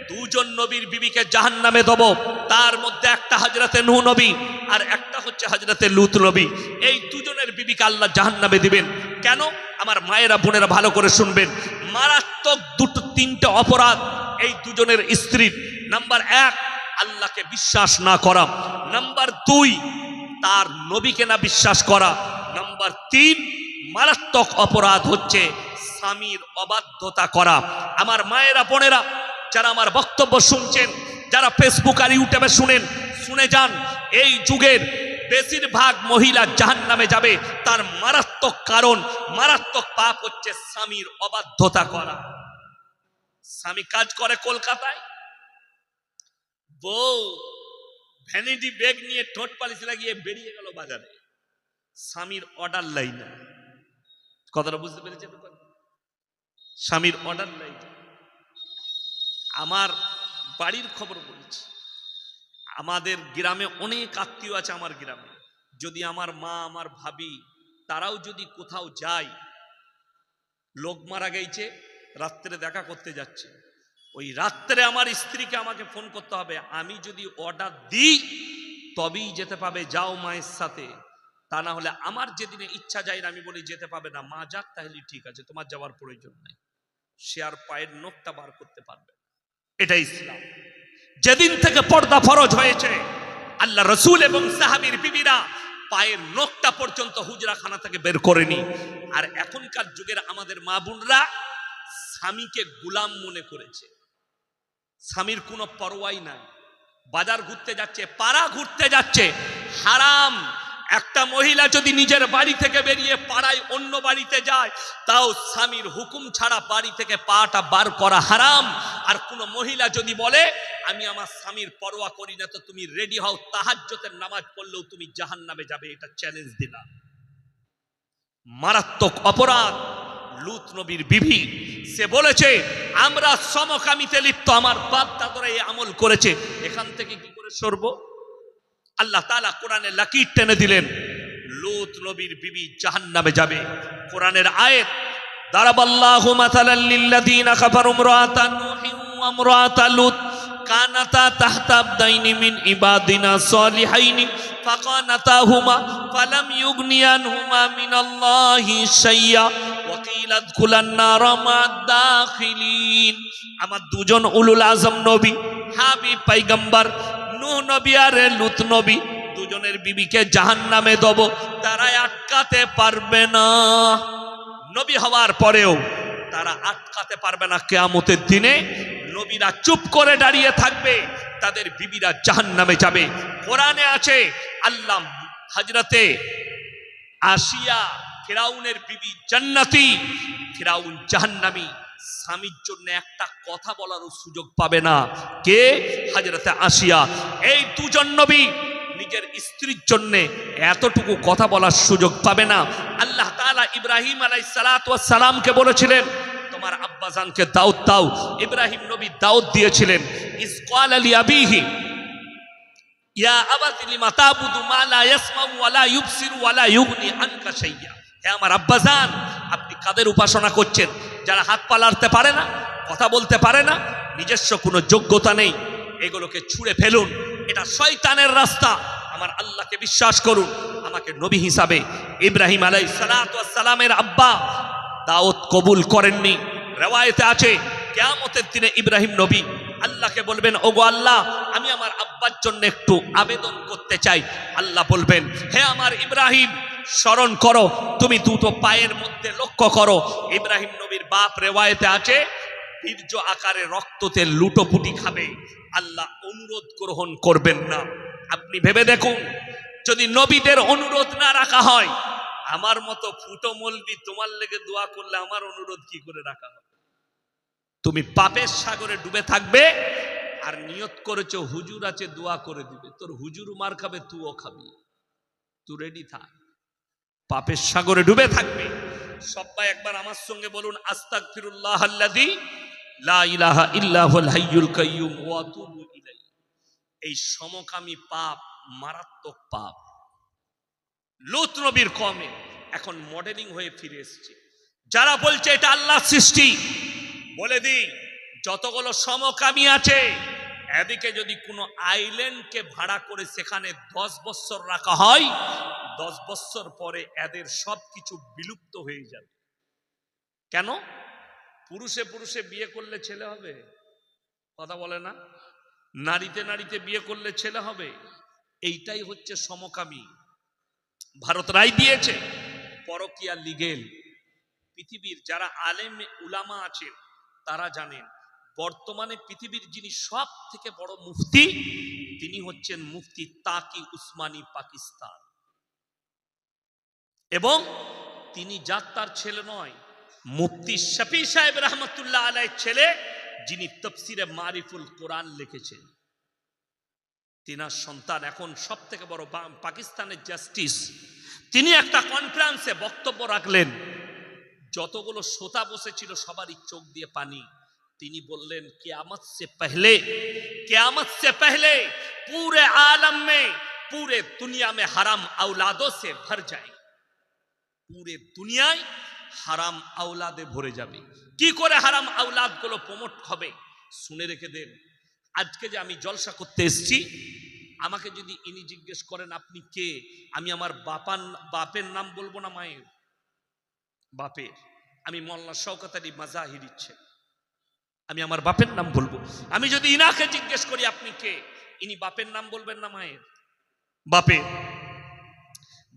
A: 2 জন নবীর বিবিকে জাহান্নামে দেব। তার মধ্যে একটা হযরতে নূহ নবী আর একটা হচ্ছে হযরতে লূত নবী। এই 2 জনের বিবিকে আল্লাহ জাহান্নামে দিবেন। কেন? আমার মায়েরা বোনেরা ভালো করে শুনবেন। মারাত্মক 3টে অপরাধ এই 2 জনের স্ত্রীর। নাম্বার 1, আল্লাহকে বিশ্বাস না করা। নাম্বার 2, তার নবীকে না বিশ্বাস করা। নাম্বার 3, মারাত্মক অপরাধ হচ্ছে স্বামীর অবাধ্যতা করা। আমার মায়েরা বোনেরা যারা আমার বক্তব্য শুনছেন, যারা ফেসবুক আর ইউটিউবে শুনে যান, এই যুগের বেশিরভাগ মহিলা জাহান্নামে যাবে। তার মারাত্মক কারণ, মারাত্মক পাপ হচ্ছে স্বামীর অবাধ্যতা করা। স্বামী কাজ করে কলকাতায়, বউ ভ্যানিটি ব্যাগ নিয়ে ঠোঁট পালিশ লাগিয়ে বেরিয়ে গেল বাজারে, স্বামীর অর্ডার লাইনে। কথাটা বুঝতে পেরেছেন? স্বামীর অর্ডার লাইনে। আমার বাড়ির খবর বলছি, আমাদের গ্রামে অনেক আত্মীয় আছে। আমার গ্রামে যদি আমার মা, আমার ভাবি, তারাও যদি কোথাও যায়, লোক মারা গেছে, রাত্রে দেখা করতে যাচ্ছে, ওই রাত্রে আমার স্ত্রীকে আমাকে ফোন করতে হবে। আমি যদি অর্ডার দিই তবেই যেতে পাবে, যাও মায়ের সাথে। তা না হলে আমার যেদিনে ইচ্ছা যায় না, আমি বলি যেতে পাবে না, মা যাক তাহলে ঠিক আছে, তোমার যাওয়ার প্রয়োজন নাই। সে আর পায়ের নখটা বার করতে পারবে। এটা ইসলাম। যেদিন থেকে পর্দা ফরজ হয়েছে, আল্লাহ রসুল এবং সাহাবীর বিবিরা পায়ের নখটা পর্যন্ত হুজরাখানা থেকে বের করেনি। আর এখনকার যুগের আমাদের মা বোনরা স্বামীকে গোলাম মনে করেছে। স্বামীর কোনো পরোয়াই নাই। বাজার ঘুরতে যাচ্ছে, পাড়া ঘুরতে যাচ্ছে, হারাম। একটা মহিলা যদি নিজের বাড়ি থেকে বেরিয়ে পাড়ায় অন্য বাড়িতে যায়, তাও স্বামীর হুকুম ছাড়া বাড়ি থেকে পাটা বার করা হারাম। আর কোনো মহিলা যদি বলে আমি আমার স্বামীর পরোয়া করি না, তো তুমি রেডি হও, তাহাজ্জুদের নামাজ পড়লেও তুমি জাহান্নামে যাবে, এটা চ্যালেঞ্জ দিলাম। মারাত্মক অপরাধ। লূত নবীর বিবি, সে বলেছে আমরা সমকামিতে লিপ্ত, আমার বাপ দাদারা এই আমল করেছে, এখান থেকে কি করে সরব? আল্লাহ তাআলা কোরআনে লাকির টেনে দিলেন, লূত নবীর বিবি জাহান্নামে যাবে। কোরআনের আয়াত, দারাবাল্লাহু মাসালাল লিল্লাযীনা কাফারু ইমরাআতান নূহিন ওয়া ইমরাআতা লূত কানাতা তাহতা আবদাইনি মিন ইবাদিনা সালিহাইনি ফাকানাতাহুমা ফালাম ইউগনিয়ানহুমা মিনাল্লাহি শাইয়্যা ওয়া কিলা আদখুলান নারা মা'আদ দাখিলিন। আমার 2 জন উলুল আযম নবী, হাবিব পয়গম্বর নূহ নবী আর লূত নবী, 2 জনের বিবিকে জাহান্নামে দেব, তারা আটকাতে পারবে না। নবী হওয়ার পরেও তারা আটকাতে পারবে না। কিয়ামতের দিনে নবীরা চুপ করে দাঁড়িয়ে থাকবে, তাদের বিবিরা জাহান্নামে যাবে। কোরআনে আছে, আল্লাহ হযরতে আসিয়া ফিরাউনের বিবি জান্নাতি, ফিরাউন জাহান্নামী। স্বামীর জন্য একটা কথা বলারও সুযোগ পাবে না। কে? হযরতে আসিয়া। এই দুজন নবী নিজের স্ত্রীর জন্য এতটুকু কথা বলার সুযোগ পাবে না। আল্লাহ তাআলা ইব্রাহিম আলাইহিস সালাতু ওয়াস সালামকে বলেছিলেন তোমার আব্বাজানকে দাউদ দাও। ইব্রাহিম নবী দাউদ দিয়েছিলেন। ইস ক্বালা লি আবিহি ইয়া আবাতি লিমা তা'বুদু মা লা ইয়াসমাউ ওয়া লা ইউবসিরু ওয়া লা ইউগনি আনকা শাইয়্যা। হে আমার আব্বাজান, আপনি কাদের উপাসনা করছেন? যারা হাত পা নাড়তে পারে না, কথা বলতে পারে না, নিজস্ব কোনো যোগ্যতা নেই, এগুলোকে ছুঁড়ে ফেলুন। এটা শয়তানের রাস্তা। আমার আল্লাহকে বিশ্বাস করুন। আমাকে নবী হিসাবে ইব্রাহিম আলাইহিস সালাতু ওয়াস সালামের আব্বা দাউদ কবুল করেননি। রিওয়ায়েতে আছে কিয়ামতের দিনে ইব্রাহিম নবী আল্লাহকে বলবেন, ওগো আল্লাহ, আমি আমার আব্বার জন্য একটু আবেদন করতে চাই। আল্লাহ বলবেন, হে আমার ইব্রাহিম, স্মরণ করো, তুমি দুটো পায়ের মধ্যে লক্ষ্য করো। ইব্রাহিম নবীর বাপ, রিওয়ায়েতে আছে, বীর্য আকারে রক্ততে লুটোপুটি খাবে। আল্লাহ অনুরোধ গ্রহণ করবেন না। আপনি ভেবে দেখুন, যদি নবীদের অনুরোধ না রাখা হয়, আমার মতো ফুটো মলবি তোমার লেগে দোয়া করলে আমার অনুরোধ কি করে রাখা হবে? তুমি পাপের সাগরে ডুবে থাকবে আর নিয়ত করেছো হুজুর আছে দোয়া করে দিবে। তোর হুজুর মার খাবে, তুইও খাবি। তুই রেডি থাক, পাপের সাগরে ডুবে থাকবে। সবাই একবার আমার সঙ্গে বলুন, আস্তাগফিরুল্লাহ আল্লাযী লা ইলাহা ইল্লা হুয়াল হাইয়ুল কাইয়্যুম ওয়া আতুবু ইলাইহি। এই সমকামী পাপ মারাত্মক পাপ। লূত নবীর কওমে এখন মডেলিং হয়ে ফিরে এসেছে। যারা বলছে এটা আল্লাহর সৃষ্টি, বলে দিই, যতগুলো সমকামী আছে, এদিকে যদি কোনো আইল্যান্ডকে ভাড়া করে সেখানে 10 বছর রাখা হয়, 10 বছর পরে এদের সবকিছু বিলুপ্ত হয়ে যাবে। কেন? পুরুষে পুরুষে বিয়ে করলে ছেলে হবে? কথা বলে না। নারীতে নারীতে বিয়ে করলে ছেলে হবে? এইটাই হচ্ছে সমকামী। ভারত রায় দিয়েছে পরকীয়া লিগেল। পৃথিবীর যারা আলেম উলামা আছেন তারা জানেন, বর্তমানে পৃথিবীর যিনি সব থেকে বড় মুফতি, তিনি হচ্ছেন মুফতি তাকি উসমানী, পাকিস্তান। এবং তিনি যাত্রার ছেলে নয়, মুফতি শফি সাহেব রহমতুল্লাহ আলাইহির ছেলে, যিনি তাফসিরে মারিফুল কোরআন লিখেছেন। তিনার সন্তান এখন সব থেকে বড় পাকিস্তানের জাস্টিস। তিনি একটা কনফারেন্সে বক্তব্য রাখলেন, যতগুলো শ্রোতা বসেছিল সবারই চোখ দিয়ে পানি। তিনি বললেন, কিয়ামত সে পहले पूरे आलम में, पूरे दुनिया में हराम औलादों से भर जाए। পুরে দুনিয়ায় হারাম আওলাদে ভরে যাবে। কি করে হারাম আওলাদ গুলো প্রমোট হবে? শুনে রেখে দেন। আজকে যে আমি জলসা করতে এসেছি, আমাকে যদি ইনি জিজ্ঞেস করেন আপনি কে, আমি আমার বাপের নাম বলবো না, মায়ের বাপের। আমি মোল্লা শওকত আলী মাজাহিরির ছেলে, আমি আমার বাপের নাম বলবো। আমি যদি ইনাকে জিজ্ঞেস করি আপনি কে, ইনি বাপের নাম বলবেন না মায়ের? বাপের।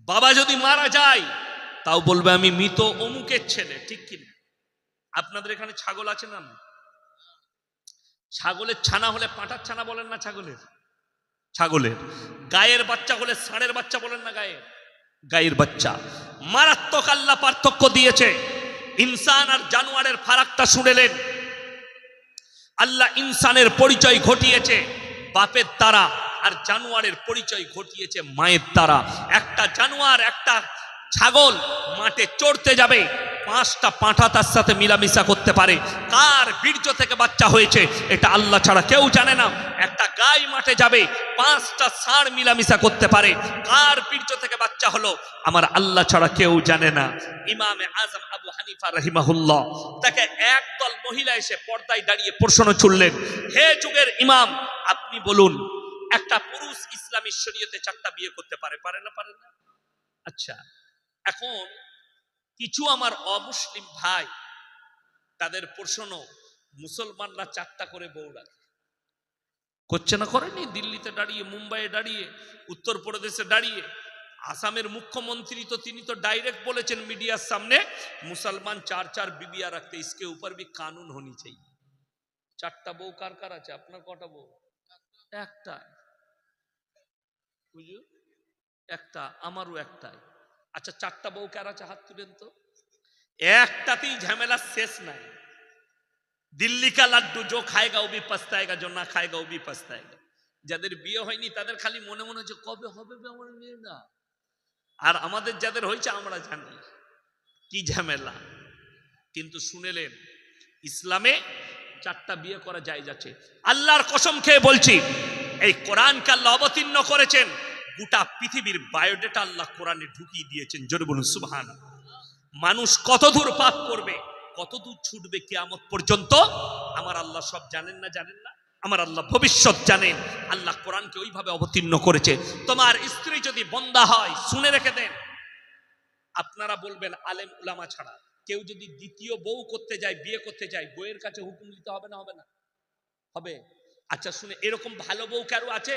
A: বাবা যদি মারা যায় তাও বলবে আমি মৃত অমুকের ছেলে, ঠিক কিনা? আপনাদের এখানে ছাগল আছে না? ছাগলের ছানা হলে পাঁঠার ছানা বলেন না? ছাগলের গায়ের বাচ্চা হলে ষাঁড়ের বাচ্চা বলেন না? গায়ের বাচ্চা। মারাত্মক আল্লাহ পার্থক্য দিয়েছে। ইনসান আর জানোয়ারের ফারাকটা শুনেলেন। আল্লাহ ইনসানের পরিচয় ঘটিয়েছে বাপের দ্বারা, আর জানোয়ারের পরিচয় ঘটিয়েছে মায়ের দ্বারা। একটা জানোয়ার, একটা ছাগল মাঠে চড়তে যাবে, 5টা পাঁঠা তার সাথে মিলামিশা করতে পারে। কার বীর্য থেকে বাচ্চা হয়েছে এটা আল্লাহ ছাড়া কেউ জানে না। একটা গাই মাঠে যাবে, 5টা ষাঁড় মিলামিশা করতে পারে। কার বীর্য থেকে বাচ্চা হলো আমার আল্লাহ ছাড়া কেউ জানে না। ইমামে আজম আবু হানিফা রাহিমাহুল্লাহ, তাকে একদল মহিলা এসে পর্দায় দাঁড়িয়ে প্রশ্ন ছুড়লেন, হে যুগের ইমাম, আপনি বলুন, একটা পুরুষ ইসলামী শরীয়তে 4টা বিয়ে করতে পারে না? আচ্ছা, এখন কিছু আমার অমুসলিম ভাই, তাদের প্রশ্ন, মুসলমানরা 4টা করে বউ রাখে, করছে না? করেনি? দিল্লিতে দাঁড়িয়ে, মুম্বাইয়ে দাঁড়িয়ে, উত্তরপ্রদেশে দাঁড়িয়ে, আসামের মুখ্যমন্ত্রী তো তিনি তো ডাইরেক্ট বলেছেন মিডিয়ার সামনে, মুসলমান 4 বিবিয়া রাখতে, ইসকে উপর भी कानून होनी चाहिए। 4টা বউ কার কার আছে? আপনার কটা বউ? একটা। বুঝু একটা, আমারও একটাই। আচ্ছা, 4টা বউ কার আছে হাত তুলেন তো। একটাতেই ঝামেলা শেষ নাই। দিল্লি কা লাড্ডু, जो खाएगा वो भी पछताएगा, जो ना खाएगा वो भी पछताएगा। যাদের বিয়ে হয়নি তাদের খালি মনে মনে হচ্ছে কবে হবে আমার মেয়ে না, আর আমাদের যাদের হয়েছে আমরা জানি কি ঝামেলা। কিন্তু শুনেলেন ইসলামে 4টা বিয়ে করা জায়েজ আছে। আল্লাহর কসম খেয়ে বলছি, এই কোরআনকে আল্লাহ অবতীর্ণ করেছেন, গোটা পৃথিবীর বায়োডেটা আল্লাহ কোরআনে ঢুকিয়ে দিয়েছেন। জোরে বলুন সুবহানাল্লাহ। মানুষ কতদূর পাপ করবে, কতদূর ছুটবে কিয়ামত পর্যন্ত, আমার আল্লাহ সব জানেন না? জানেন না? আমার আল্লাহ ভবিষ্যৎ জানেন। আল্লাহ কোরআনকে ওইভাবে অবতীর্ণ করেছে। তোমার স্ত্রী যদি বন্দা হয়, শুনে রেখে দেন, আপনারা বলবেন আলেম উলামা ছাড়া কেউ যদি দ্বিতীয় বউ করতে যায়, বিয়ে করতে যায়, বউয়ের কাছে হুকুম দিতে হবে না? হবে না? হবে। আচ্ছা শুনে, এরকম ভালো বউ কারো আছে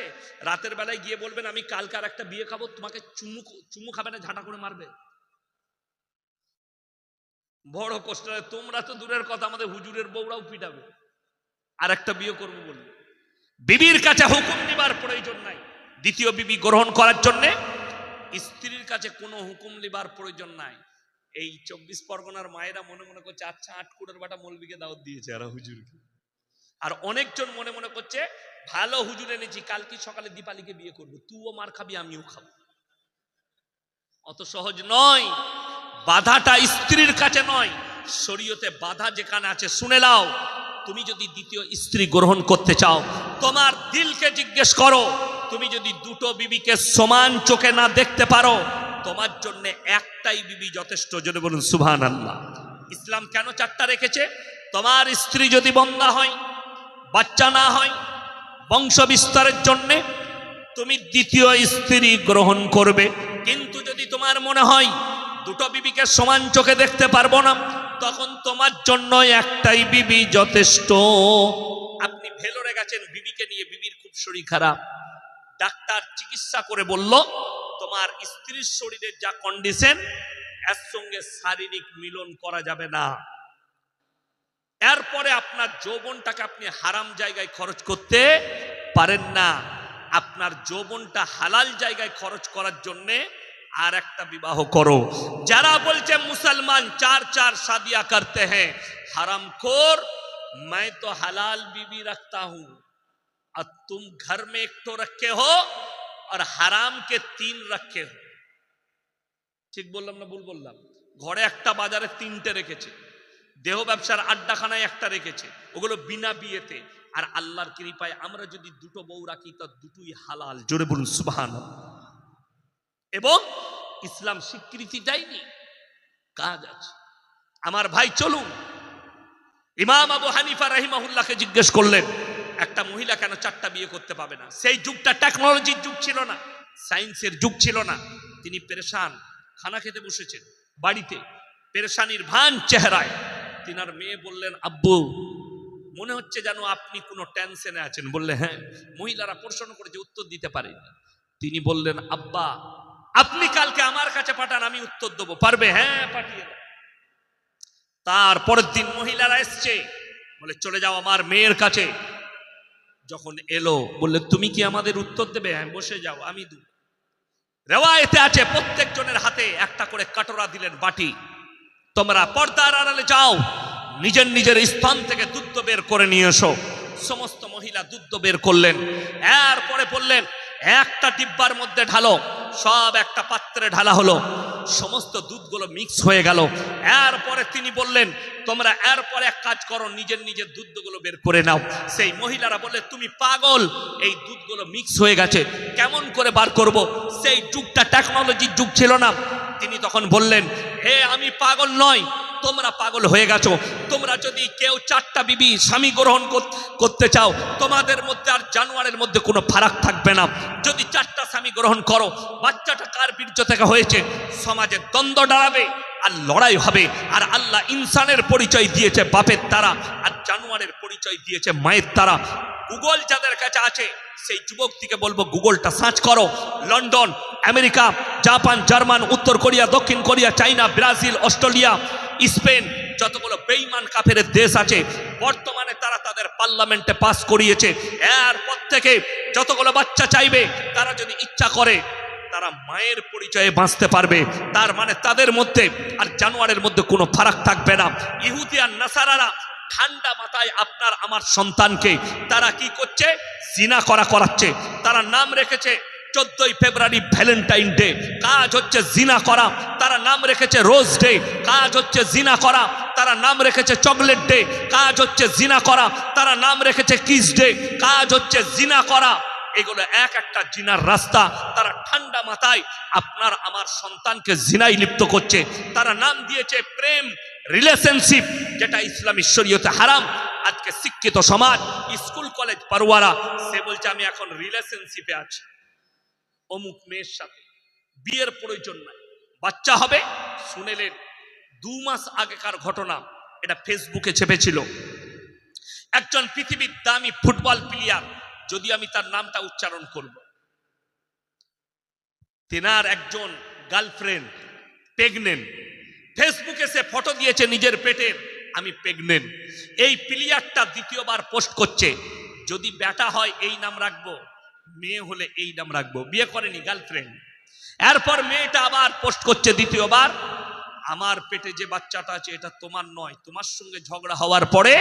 A: রাতের বেলায় গিয়ে বলবেন আমি কালকে আর একটা বিয়ে খাবো, তোমাকে চুমু খাবে না, ঝাঁটা করে মারবে? বড় কষ্ট। তোমরা তো দূরের কথা, আমাদের হুজুরের বউরাও পিটাবে আর একটা বিয়ে করবো বলবে। বিবির কাছে হুকুম নিবার প্রয়োজন নাই। দ্বিতীয় বিবি গ্রহণ করার জন্য স্ত্রীর কাছে কোনো হুকুম নিবার প্রয়োজন নাই। এই 24 পরগনার মায়েরা মনে মনে করছে আচ্ছা 8 কুড়ের বাটা মৌলবীকে দাওয়াত দিয়েছে আর হুজুরকে। আর অনেকজন মনে মনে করছে ভালো হুজুর এনেছি, কালকে সকালে দীপালিকে বিয়ে করবো, তুইও মার খাবি আমিও খাবো। অত সহজ নয়। বাধাটা স্ত্রীর কাছে নয়, শরীয়তে বাধা যেখানে আছে শুনে নাও। তুমি যদি দ্বিতীয় স্ত্রী গ্রহণ করতে চাও, তোমার দিলকে জিজ্ঞেস করো, তুমি যদি দুটো বিবিকে সমান চোখে না দেখতে পারো, তোমার জন্য একটাই বিবি যথেষ্ট। যদি বলুন সুবহানাল্লাহ। ইসলাম কেন 4টা রেখেছে? তোমার স্ত্রী যদি বন্দা হয়, বাচ্চা না হয়, বংশ বিস্তারের জন্য তুমি দ্বিতীয় স্ত্রী গ্রহণ করবে। কিন্তু যদি তোমার মনে হয় দুটো বিবিকে সমান চোখে দেখতে পারবো না, তখন তোমার জন্য একটাই বিবি যথেষ্ট। আপনি ভেলোরে গেছেন বিবিকে নিয়ে, বিবির খুব শরীর খারাপ, ডাক্তার চিকিৎসা করে বলল তোমার স্ত্রীর শরীরের যা কন্ডিশন, এর সঙ্গে শারীরিক মিলন করা যাবে না। এরপরে আপনার যৌবনটাকে আপনি হারাম জায়গায় খরচ করতে পারেন না। আপনার যৌবনটা হালাল জায়গায় খরচ করার জন্যে আর একটা বিবাহ করো। যারা বলছে মুসলমান 4 शादियां करते हैं, हरामखोर, मैं तो हलाल बीबी रखता हूं और तुम घर में एक तो रखे हो और हराम के 3 रखे हो। ঠিক বললাম না ভুল বললাম? ঘরে একটা, বাজারে 3টে রেখেছে, দেহ ব্যবসার আড্ডাখানায় একটা রেখেছে, ওগুলো বিনা বিয়েতে। আর আল্লাহর কৃপায় আমরা যদি দুটো বউ রাখি তো দুটোই হালাল। জোরে বলুন সুবহানাল্লাহ। এবং ইসলাম স্বীকৃতি দেয়নি, কাজ আছে। আমার ভাই চলুন, ইমাম আবু হানিফা রাহিমাহুল্লাহকে জিজ্ঞেস করলেন একটা মহিলা কেন 4টা বিয়ে করতে পাবে না? সেই যুগটা টেকনোলজির যুগ ছিল না, সায়েন্সের যুগ ছিল না। তিনি পেরেশান, খানা খেতে বসেছেন বাড়িতে, পেরেশানির ভান চেহারায়। তিনার মেয়ে বললেন আব্বু মনে হচ্ছে যেন আপনি কোনো টেনশনে আছেন। বললে হ্যাঁ। মহিলারা প্রশ্ন করেছে, উত্তর দিতে পারে। তিনি বললেন আব্বা আপনি কালকে আমার কাছে পাঠান, আমি উত্তর দেবো। পারবে? হ্যাঁ পাঠিয়ে দাও। তারপরের দিন মহিলারা এসছে, বলে চলে যাও আমার মেয়ের কাছে। যখন এলো বললে তুমি কি আমাদের উত্তর দেবে? হ্যাঁ বসে যাও আমি দেব। রেওয়ায়েতে আছে প্রত্যেকজনের হাতে একটা করে কাটোরা দিলেন, বাটি। তোমরা পর্দার আড়ালে যাও, নিজের নিজের স্থান থেকে দুধ বের করে নিয়ে এসো। সমস্ত মহিলা দুধ বের করলেন। এরপরে বললেন একটা ডিব্বার মধ্যে ঢালো। সব একটা পাত্রে ঢালা হলো, সমস্ত দুধগুলো মিক্স হয়ে গেল। এরপরে তিনি বললেন তোমরা এরপরে এক কাজ করো, নিজের নিজের দুধগুলো বের করে নাও। সেই মহিলারা বললে তুমি পাগল, এই দুধগুলো মিক্স হয়ে গেছে, কেমন করে বার করব? সেই যুগটা টেকনোলজির যুগ ছিল না। তিনি তখন বললেন হে আমি পাগল নয়, তোমরা পাগল হয়ে গেছো। তোমরা যদি কেউ 4টা বিবি স্বামী গ্রহণ করতে চাও, তোমাদের মধ্যে আর জানোয়ারের মধ্যে কোনো ফারাক থাকবে না। যদি 4টা স্বামী গ্রহণ করো, বাচ্চাটা কার বীর্য থেকে হয়েছে, সমাজে দ্বন্দ্ব দাঁড়াবে আর লড়াই হবে। আর আল্লাহ ইনসানের পরিচয় দিয়েছে বাপের দ্বারা, আর জানোয়ারের পরিচয় দিয়েছে মায়ের দ্বারা। গুগল যাদের কাছে আছে সেই যুবক থেকে বলবো গুগলটা সার্চ করো। লন্ডন, আমেরিকা, জাপান, জার্মান, উত্তর কোরিয়া, দক্ষিণ কোরিয়া, চাইনা, ব্রাজিল, অস্ট্রেলিয়া, স্পেন, যতগুলো বেঈমান কাফের দেশ আছে বর্তমানে তারা তাদের পার্লামেন্টে পাস করিয়েছে। এরপর থেকে যতগুলো বাচ্চা চাইবে তারা যদি ইচ্ছা করে তারা মায়ের পরিচয়ে বাঁচতে পারবে। তার মানে তাদের মধ্যে আর জানোয়ারের মধ্যে কোনো ফারাক থাকবে না। ইহুদি আর নাসারারা ঠান্ডা মাথায় আপনার আমার সন্তানকে তারা কি করছে, জিনা করাচ্ছে। তারা নাম রেখেছে 14ই ফেব্রুয়ারি ভ্যালেন্টাইন ডে, কাজ হচ্ছে জিনা করা। তারা নাম রেখেছে রোজ ডে, কাজ হচ্ছে জিনা করা। তারা নাম রেখেছে চকলেট ডে, কাজ হচ্ছে জিনা করা। তারা নাম রেখেছে কিস ডে, কাজ হচ্ছে জিনা করা। এগুলো এক একটা জিনার রাস্তা। তারা ঠান্ডা মাথায় আপনার আমার সন্তানকে জিনায় লিপ্ত করছে। তারা নাম দিয়েছে প্রেম, রিলেশনশিপ, যেটা ইসলামী শরীয়তে হারাম। আজকে শিক্ষিত সমাজ, স্কুল কলেজ পড়ুয়ারা, সে বলছে আমি এখন রিলেশনশিপে আছি অমুক মেয়ের সাথে, বিয়ের প্রয়োজন নাই, বাচ্চা হবে। শুনেলেন 2 মাস আগেকার ঘটনা, এটা ফেসবুকে ছেপেছিল। একজন পৃথিবীর দামি ফুটবল প্লেয়ার, যদি আমি তার নামটা উচ্চারণ করব, তেনার একজন গার্লফ্রেন্ড প্রেগনেন্ট। ফেসবুকে সে ফটো দিয়েছে নিজের পেটের, আমি প্রেগনেন্ট। এই প্লেয়ারটা দ্বিতীয়বার পোস্ট করছে, যদি বেটা হয় এই নাম রাখবো, মেয়ে হলে এই নাম রাখবো। বিয়ে করেনি, গার্লফ্রেন্ড। এরপর মেয়েটা আবার পোস্ট করছে দ্বিতীয়বার, আমার পেটে যে বাচ্চাটা আছে এটা তোমার নয়, তোমার সঙ্গে ঝগড়া হওয়ার পরে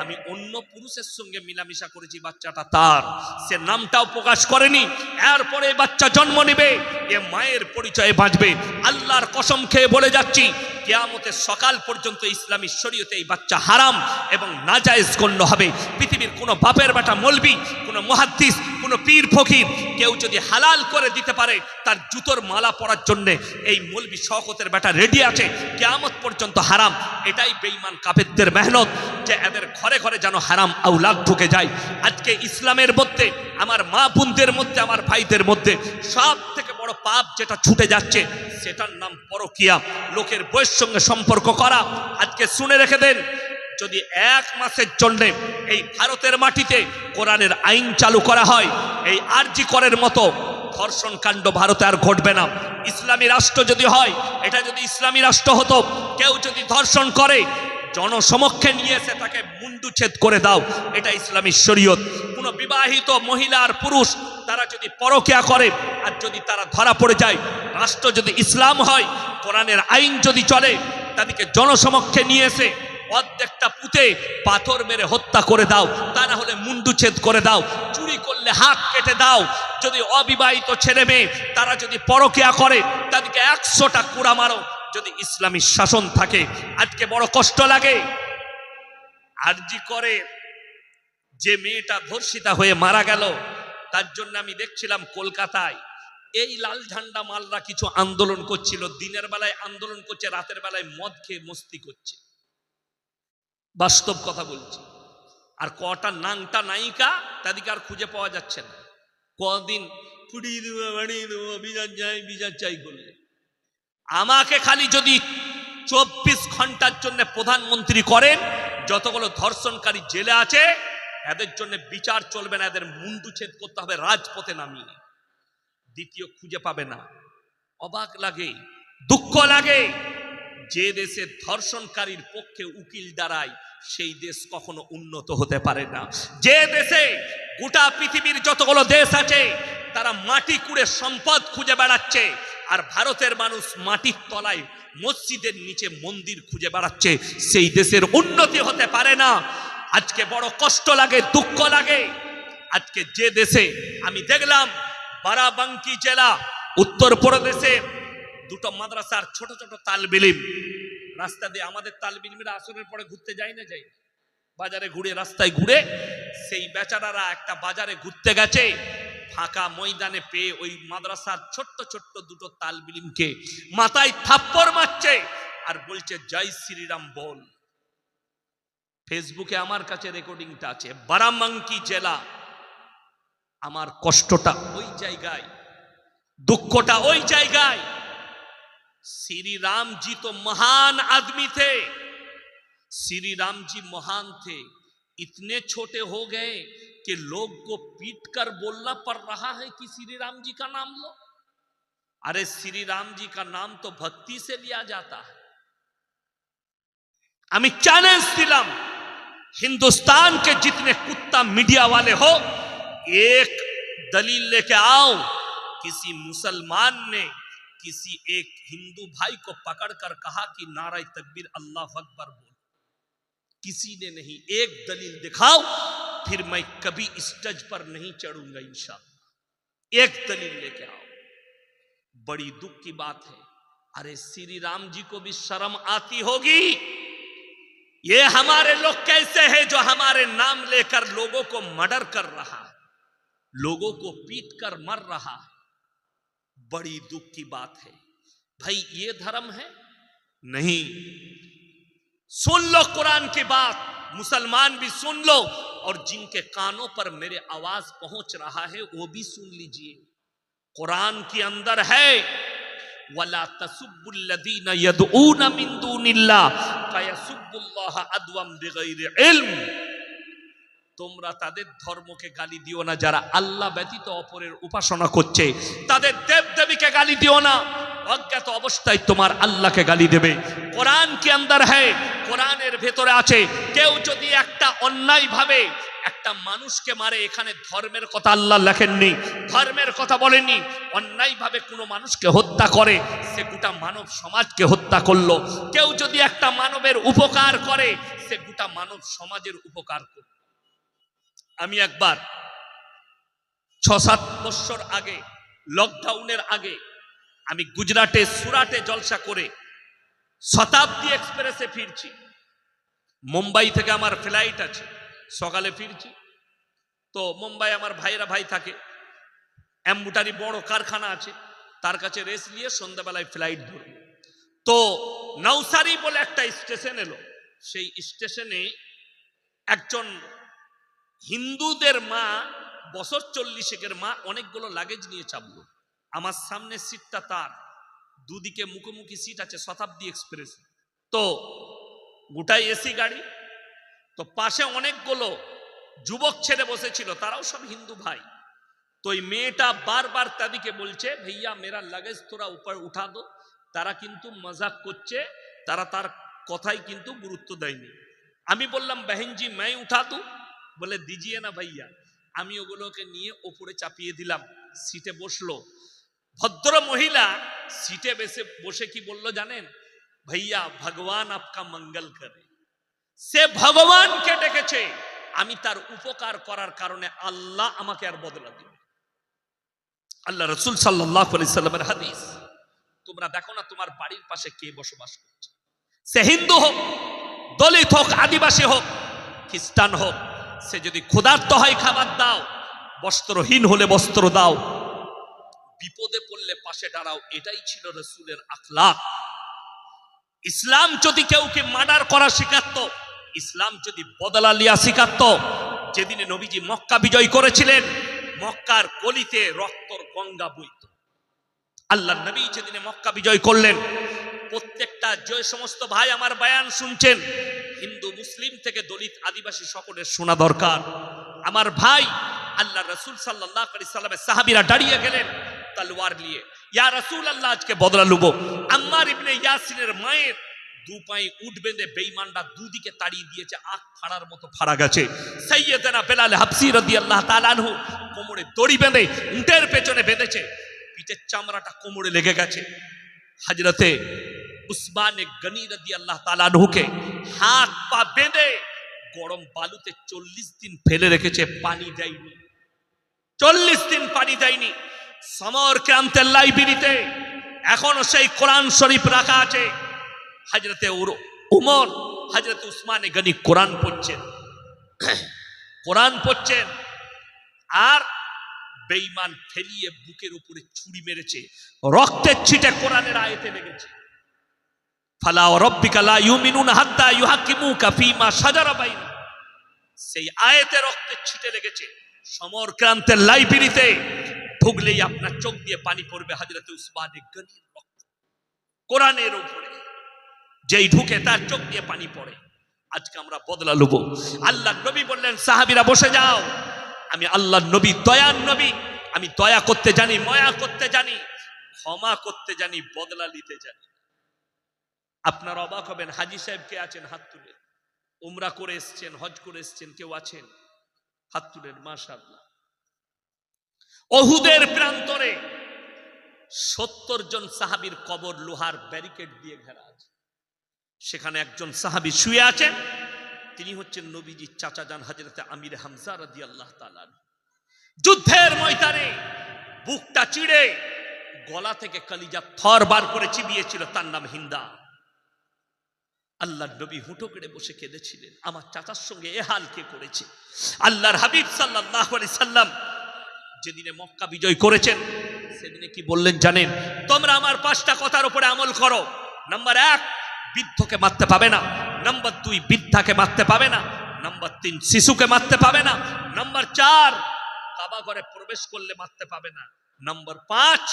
A: আমি অন্য পুরুষের সঙ্গে মিলামিশা করেছি, বাচ্চাটা তার। সে নামটাও প্রকাশ করেনি। এরপরে বাচ্চা জন্ম নেবে, এ মায়ের পরিচয়ে বাঁচবে। আল্লাহর কসম খেয়ে বলে যাচ্ছি, কিয়ামতের সকাল পর্যন্ত ইসলামী শরীয়তে এই বাচ্চা হারাম এবং নাজায়েজ গণ্য হবে। পৃথিবীর কোনো বাপের বেটা মৌলবি, কোনো মুহাদ্দিস, কোনো পীর ফকির কেউ যদি হালাল করে দিতে পারে, তার জুতোর মালা পরার জন্য এই মৌলবি শওকতের বেটা রেডি আছে। কিয়ামত পর্যন্ত হারাম। এটাই বেঈমান কাফেরদের মেহনত, যে এদের ঘরে ঘরে যেন হারাম আওলাদ ঢুকে যায়। আজকে ইসলামের মধ্যে, আমার মা বোনদের মধ্যে, আমার ভাইদের মধ্যে সব থেকে বড় পাপ যেটা ছুটে যাচ্ছে, সেটার নাম পরকিয়া, লোকের বইয়ের সঙ্গে সম্পর্ক করা। আজকে শুনে রেখে দেন, যদি 1 মাসের জন্য এই ভারতের মাটিতে কোরআনের আইন চালু করা হয়, এই আরজি করের মতো ধর্ষণ কাণ্ড ভারতে আর ঘটবে না। ইসলামী রাষ্ট্র যদি হয়, এটা যদি ইসলামী রাষ্ট্র হতো, কেউ যদি ধর্ষণ করে, জনসমক্ষে নিয়ে এসে তাকে মুন্ডুচ্ছেদ করে দাও, এটা ইসলামী শরীয়ত। কোনো বিবাহিত মহিলা আর পুরুষ তারা যদি পরকিয়া করে, আর যদি তারা ধরা পড়ে যায়, রাষ্ট্র যদি ইসলাম হয়, কোরআনের আইন যদি চলে, তাদেরকে জনসমক্ষে নিয়ে এসে অর্ধেকটা পুঁতে পাথর মেরে হত্যা করে দাও, তা না হলে মুন্ডুচ্ছেদ করে দাও, চুরি করলে হাত কেটে দাও। যদি অবিবাহিত ছেলে মেয়ে তারা যদি পরকিয়া করে, তাদেরকে 100টা কুড়া মারো, যদি ইসলামী শাসন থাকে। আজকে বড় কষ্ট লাগে, আরজি করে যে মেয়েটা ধর্ষিতা হয়ে মারা গেল, তার জন্য আমি দেখছিলাম কলকাতায় এই লাল ঝান্ডা মালরা কিছু আন্দোলন করছিল। দিনের বেলায় আন্দোলন করছে, রাতের বেলায় মদ খেয়ে মস্তি করছে। বাস্তব কথা বলছি। আর কটা নাংটা নায়িকা, তাদেরকে আর খুঁজে পাওয়া যাচ্ছে না। কদিন পুড়িয়ে দেবো, বাড়িয়ে দেবো, বিচার চাই করলে। আমাকে খালি যদি 24 ঘন্টার জন্য প্রধানমন্ত্রী করেন, যতগুলো ধর্ষণকারী জেলে আছে এদের জন্য বিচার চলবে না, এদের মুন্ডুচ্ছেদ করতে হবে রাজপথে নামিয়ে। দ্বিতীয় খুঁজে পাবে না। অবাক লাগে, দুঃখ লাগে, যে দেশে ধর্ষণকারীর পক্ষে উকিল দাঁড়ায়, সেই দেশ কখনো উন্নত হতে পারে না। যে দেশে গোটা পৃথিবীর যতগুলো দেশ আছে তারা মাটি কুড়ে সম্পদ খুঁজে বেড়াচ্ছে, আর ভারতের মানুষ মাটির তলায় মসজিদের নিচে মন্দির খুঁজে বেড়াচ্ছে, সেই দেশের উন্নতি হতে পারে না। আজকে বড় কষ্ট লাগে, দুঃখ লাগে। আজকে যে দেশে আমি দেখলাম বারাবাঙ্কি জেলা উত্তরপ্রদেশে 2টো মাদ্রাসার ছোট ছোট তালবিলিম রাস্তা দিয়ে, আমাদের তালবিলিমরা আসরের পরে ঘুরতে যায় না, যাই বাজারে ঘুরে, রাস্তায় ঘুরে, সেই বেচারারা একটা বাজারে ঘুরতে গেছে, ফাঁকা ময়দানে পেয়ে ওই মাদ্রাসার ছোট্ট ছোট্ট 2টো তালবিলিমকে মাথায় থাপ্পড় মারছে আর বলছে জয় শ্রীরাম বল। ফেসবুকে আমার কাছে রেকর্ডিংটা আছে। বারাবাঙ্কি জেলা। আমার কষ্টটা ওই জায়গায়, दुखोटा ওই জায়গায়। श्री राम जी तो महान आदमी थे, श्री राम जी महान थे, इतने छोटे हो गए कि लोग को पीट कर बोलना पड़ रहा है कि श्री राम जी का नाम लो। अरे श्री राम जी का नाम तो भक्ति से लिया जाता है। আমি চ্যালেঞ্জ দিলাম, हिंदुस्तान के जितने कुत्ता मीडिया वाले हो, एक दलील लेके आओ किसी मुसलमान ने किसी एक हिंदू भाई को पकड़कर कहा कि नारा तकबीर अल्लाह अकबर बोल, किसी ने नहीं। एक दलील दिखाओ, फिर मैं कभी स्टेज पर नहीं चढ़ूंगा इंशाअल्लाह। एक दलील लेके आओ। बड़ी दुख की बात है, अरे श्री राम जी को भी शर्म आती होगी। ये हमारे लोग कैसे हैं जो हमारे नाम लेकर लोगों को मर्डर कर रहा है, लोगों को पीट कर मर रहा है। बड़ी दुख की बात है भाई, ये धर्म है? नहीं। सुन लो कुरान की बात, मुसलमान भी सुन लो, और जिनके कानों पर मेरे आवाज पहुंच रहा है वो भी सुन लीजिए। कुरान के अंदर है, वला तसुब्बुल्लज़ीना यदऊना मिन दूनिल्लाह फयसुब्बुल्लाह अदवम बिगैरि इल्म। তোমরা তাদের ধর্মকে গালি দিও না যারা আল্লাহ ব্যতীত অপরের উপাসনা করছে, তাদের দেবদেবীকে গালি দিও না, অজ্ঞাত অবস্থায় তোমার আল্লাহকে গালি দেবে। কোরআন কি আন্দার হ্যায়, কোরআনের ভেতরে আছে, কেউ যদি একটা অন্যায় ভাবে একটা মানুষকে মারে, এখানে ধর্মের কথা আল্লাহ লেখেননি, ধর্মের কথা বলেননি, অন্যায় ভাবে কোনো মানুষকে হত্যা করে সে গোটা মানব সমাজকে হত্যা করলো। কেউ যদি একটা মানবের উপকার করে সে গোটা মানব সমাজের উপকার করে। আমি একবার 6-7 বছর আগে, লকডাউনের আগে, আমি গুজরাটে সুরাটে জলসা করে শতাব্দী এক্সপ্রেসে ফিরছি। মুম্বাই থেকে আমার ফ্লাইট আছে, সকালে ফিরছি। তো মুম্বাই আমার ভাই থাকে, এম্বুটারি বড় কারখানা আছে, তার কাছে রেস্ট নিয়ে সন্ধ্যাবেলায় ফ্লাইট ধরব। তো নওসারি বলে একটা স্টেশন এলো, সেই স্টেশনে একজন হিন্দুদের মা, বছর 40-এর মা, অনেকগুলো লাগেজ নিয়ে চাপলো। আমার সামনে সিটটা তার, দুদিকে মুখোমুখি সিট আছে শতাব্দী এক্সপ্রেস। তো গোটাই এসি গাড়ি, তো পাশে অনেকগুলো যুবক ছেলে বসেছিল, তারাও সব হিন্দু ভাই। তো এই মেয়েটা বারবার তাদেরকে বলছে, ভাইয়া মেরা লাগেজ তোরা উপর উঠা দো। তারা কিন্তু মজাক করছে, তারা তার কথাই কিন্তু গুরুত্ব দেয়নি। আমি বললাম, বহনজি मैं उठा दूं? বলে দিজিয়ে না ভাইয়া। আমি ওগুলোকে নিয়ে ওপরে চাপিয়ে দিলাম, সিটে বসলো। ভদ্র মহিলা সিটে বসে কি বললো জানেন? ভাইয়া ভগবান আপকা মঙ্গল করে। সে ভগবানকে ডেকেছে, আমি তার উপকার করার কারণে আল্লাহ আমাকে আর বদলা দিবে। আল্লাহ রাসূল সাল্লাল্লাহু আলাইহি সাল্লামের হাদিস। তোমরা দেখো না তোমার বাড়ির পাশে কে বসবাস করছে, সে হিন্দু হোক, দলিত হোক, আদিবাসী হোক, খ্রিস্টান হোক, সে যদি ক্ষুধার্ত হয় খাবার দাও, বস্ত্রহীন হলে বস্ত্র দাও, বিপদে পড়লে পাশে দাঁড়াও। এটাই ছিল রাসূলের আখলাক। ইসলাম যদি কেউকে মার্ডার করা শেখাতো, ইসলাম যদি বদলা লিয়া শেখাতো, যেদিনে নবীজি মক্কা বিজয় করেছিলেন, মক্কার গলিতে রক্তর গঙ্গা বইত। আল্লাহ নবী যেদিনে মক্কা বিজয় করলেন, প্রত্যেকটা যে সমস্ত ভাই আমার বয়ান শুনছেন, হিন্দু মুসলিম থেকে দলিত আদিবাসী সকলের শোনা দরকার। আমার ভাই, আল্লাহ রাসূল সাল্লাল্লাহু আলাইহি সাল্লামের সাহাবীরা দাঁড়িয়ে গেলেন তলোয়ার নিয়ে, ইয়া রাসূলুল্লাহ আজকে বদলা লুব। আম্মার ইবনে ইয়াসিনের মায়ের দু পায়ে উট বেঁধে বেঈমানরা দুদিকে তাড়িয়ে দিয়েছে, আখ ফাড়ার মতো ফাড়া গেছে। সাইয়েদনা বেলাল হাবসি রাদিয়াল্লাহু তাআলা আনহু কোমরে দড়ি বেঁধে উটের পেছনে বেঁধেছে, পিঠের চামড়াটা কোমরে লেগে গেছে। হযরতে উসমান গনি রাদিয়াল্লাহু তাআলা আনহুকে হাত পা বেঁধে গরম বালুতে 40 দিন ফেলে রেখেছে, পানি দেয়নি। 40 দিন পানি দেয়নি। সমরকান্তের লাইব্রেরিতে এখনো সেই কোরআন শরীফ রাখা আছে। হযরতে উমর, হযরতে উসমান গনি কোরআন পড়ছেন, আর বেঈমান ফেলিয়ে বুকের উপরে ছুরি মেরেছে, রক্তের ছিটে কোরআনের আয়াতে লেগেছে। ফালা রাব্বিকা লা ইউমিনুনা হাত্তা ইউহাক্কিমুকা ফীমা শাজারা বাইনাহুম। সেই আয়াতে রক্তের ছিটে লেগেছে। সমরকান্তের লাইব্রেরিতে ঢুকলেই আপনার চোখ দিয়ে পানি পড়বে হযরতে উসমান গনির রক্ত, কোরআনের উপরে যেই ঢুকে তার চোখ দিয়ে পানি পড়ে। আজকে আমরা বদলা লব। আল্লাহ নবী বললেন, সাহাবীরা বসে যাও, আমি আল্লাহ নবী, দয়ার নবী, আমি দয়া করতে জানি, মায়া করতে জানি, ক্ষমা করতে জানি, বদলা নিতে জানি। আপনারা অবাক হবেন, হাজী সাহেব কে আছেন? হাত তুলে। উমরা করে এসছেন, হজ করে এসছেন, কেউ আছেন? হাত তুলেন। মাশাআল্লাহ। ওহুদের প্রান্তরে 70 জন সাহাবীর কবর লোহার ব্যারিকেড দিয়ে ঘেরা আছে। সেখানে একজন সাহাবী শুয়ে আছেন, তিনি হচ্ছেন নবীজির চাচা যান হযরতে আমির হামজা রাদিয়াল্লাহু তাআলা। যুদ্ধের ময়দানে বুকটা চিড়ে গলা থেকে কলিজা থর বার করে চিবিয়েছিল, তার নাম হিন্দা। আল্লাহর নবী হুঁটো করে বসে কেঁদেছিলেন, আমার চাচার সঙ্গে এ হাল কে করেছে। আল্লাহর হাবিব সাল্লাল্লাহু আলাইহি সাল্লাম যেদিনে মক্কা বিজয় করেছেন, সেদিনে কি বললেন জানেন? তোমরা আমার 5টা কথার উপরে আমল করো। নাম্বার 1, বৃদ্ধকে মারতে পাবে না। নাম্বার 2, বৃদ্ধাকে মারতে পাবে না। নাম্বার 3, শিশুকে মারতে পাবে না। নাম্বার 4, কাবা ঘরে প্রবেশ করলে মারতে পাবে না। নাম্বার 5,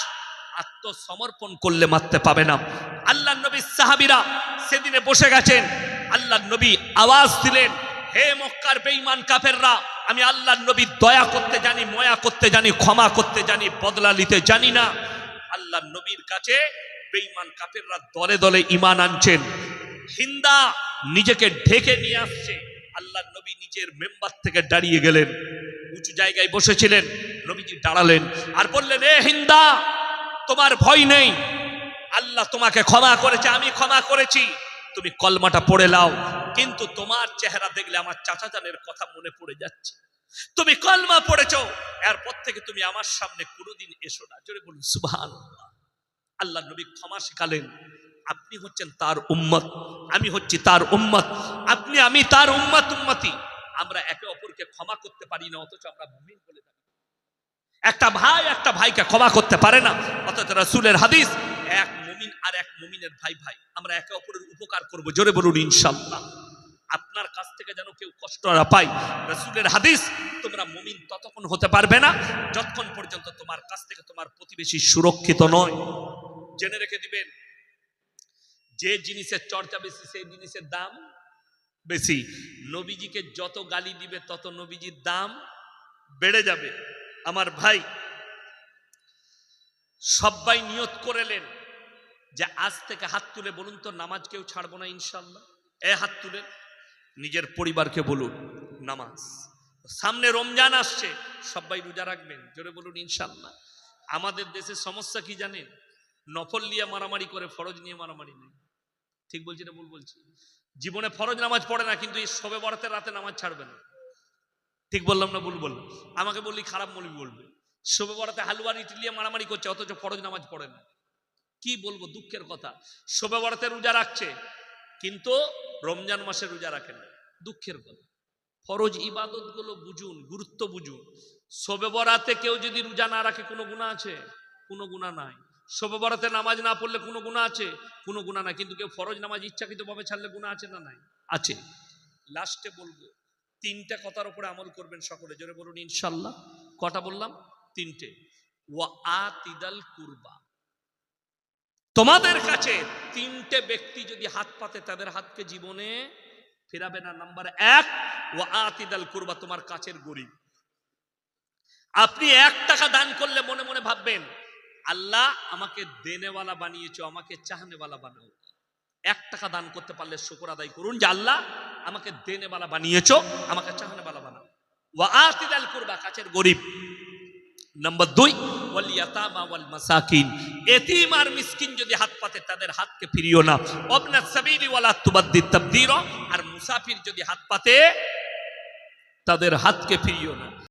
A: আত্মসমর্পণ করলে মারতে পাবে না। আল্লাহর নবীর সাহাবীরা সেদিনে বসে গেছেন। আল্লাহর নবী আওয়াজ দিলেন, হে মক্কার বেঈমান কাফেররা, আমি আল্লাহর নবী দয়া করতে জানি, ময়া করতে জানি, ক্ষমা করতে জানি, বদলা নিতে জানি না। আল্লাহর নবীর কাছে বেঈমান কাফেররা দলে দলে ঈমান আনছেন। হিন্দা নিজেকে ঢেকে নিয়ে আসছে। আল্লাহর নবী নিজের মেম্বার থেকে দাঁড়িয়ে গেলেন, উঁচু জায়গায় বসেছিলেন। নবীজি দাঁড়ালেন আর বললেন, এ হিন্দা, তোমার ভয় নেই, আল্লাহ তোমাকে ক্ষমা করেছে, আমি ক্ষমা করেছি, তুমি কলমাটা পড়ে নাও। কিন্তু তোমার চেহারা দেখলে আমার চাচা জানের কথা মনে পড়ে যাচ্ছে। তুমি কলমা পড়েছো, এরপর থেকে তুমি আমার সামনে কোনোদিন এসো না। জোরে বলুন সুবহানাল্লাহ। আল্লাহ নবী ক্ষমা শিখালেন। আপনি হচ্ছেন তার উম্মত, আমি হচ্ছি তার উম্মত, আপনি আমি তার উম্মত উম্মতি। আমরা একে অপরকে ক্ষমা করতে পারি না, অথচ আমরা মুমিন বলে থাকি। একটা ভাই একটা ভাইকে ক্ষমা করতে পারে না, অথচ রাসূলের হাদিস, এক মুমিন আর এক মুমিনের ভাই ভাই, আমরা একে অপরের উপকার করব। জোরে বলুন ইনশাআল্লাহ। আপনার কাছ থেকে যেন কেউ কষ্ট না পায়। রাসূলের হাদিস, তোমরা মুমিন ততক্ষণ হতে পারবে না যতক্ষণ পর্যন্ত তোমার কাছ থেকে তোমার প্রতিবেশী সুরক্ষিত নয়। জেনে রেখে দিবেন, যে জিনিসের চর্চা বেশি সেই জিনিসের দাম বেশি। নবীজিকে যত গালি দিবে তত নবীজির দাম বেড়ে যাবে। আমার ভাই, সবাই নিয়ত করেলেন যে আজ থেকে হাত তুলে বলুন তো, নামাজ কেউ ছাড়বো না ইনশাআল্লাহ। হাত তুলে নিজের পরিবারকে বলুন নামাজ। সামনে রমজান আসছে, সবাই রোজা রাখবেন। জোরে বলুন ইনশাআল্লাহ। আমাদের দেশের সমস্যা কি জানেন? নফল নিয়ে মারামারি করে, ফরজ নিয়ে মারামারি নেই। ঠিক বলছি না ভুল বলছি? জীবনে ফরজ নামাজ পড়ে না, কিন্তু এই শবে বরাতের রাতে নামাজ ছাড়বে না। ঠিক বললাম না ভুল বললাম? আমাকে বললি খারাপ মৌলবি বলবে। শবে বরাতে হালুয়ার ইটলি নিয়ে মারামারি করছে, অথচ ফরজ নামাজ পড়ে না। কি বলবো, দুঃখের কথা। শবে বরাতে রোজা রাখছে, কিন্তু রমজান মাসে রোজা রাখে না। দুঃখের কথা। ফরজ ইবাদত গুলো বুঝুন, গুরুত্ব বুঝুন। শবে বরাতে কেউ যদি রোজা না রাখে কোনো গুনাহ আছে? কোনো গুনাহ নাই। শবে বরাতে নামাজ না পড়লে কোনো গুনাহ আছে? কোনো গুনাহ নাই। কিন্তু কেউ ফরজ নামাজ ইচ্ছাকৃতভাবে ছাড়লে গুনাহ আছে না নাই? আছে। লাস্টে বলবো, 3টা কথার উপরে আমল করবেন সকলে। জোরে বলুন ইনশাআল্লাহ। কটা বললাম? 3টে। ওয়া আতিদাল কুরবা। তোমাদের কাছে 3টে ব্যক্তি যদি হাত পাতে, তাদের হাতকে জীবনে ফেরাবে না। নাম্বার 1, ওয়া আতিদাল কুরবা, তোমার কাছের গরীব। আপনি 1 টাকা দান করলে মনে মনে ভাববেন, আল্লাহ আমাকে দেনেওয়ালা বানিয়েছো, আমাকে চাহনেওয়ালা বানাও। 1 টাকা দান করতে পারলে শুকর আদায় করুন যে আল্লাহ আমাকে দেনেওয়ালা বানিয়েছো, আমাকে চাহনেওয়ালা বানাও। ওয়া আতিদাল কুরবা, কাছের গরীব। নাম্বার 2, ওয়াল ইয়াতামা ওয়াল মাসাকিন, এতিম আর মিসকিন যদি হাত পাতে তাদের হাতকে ফিরিও না। ওয়াবনা সাবিলি ওয়ালা তুবাদ্দিদ তাবদীরা, আর মুসাফির যদি হাত পাতে তাদের হাতকে ফিরিও না।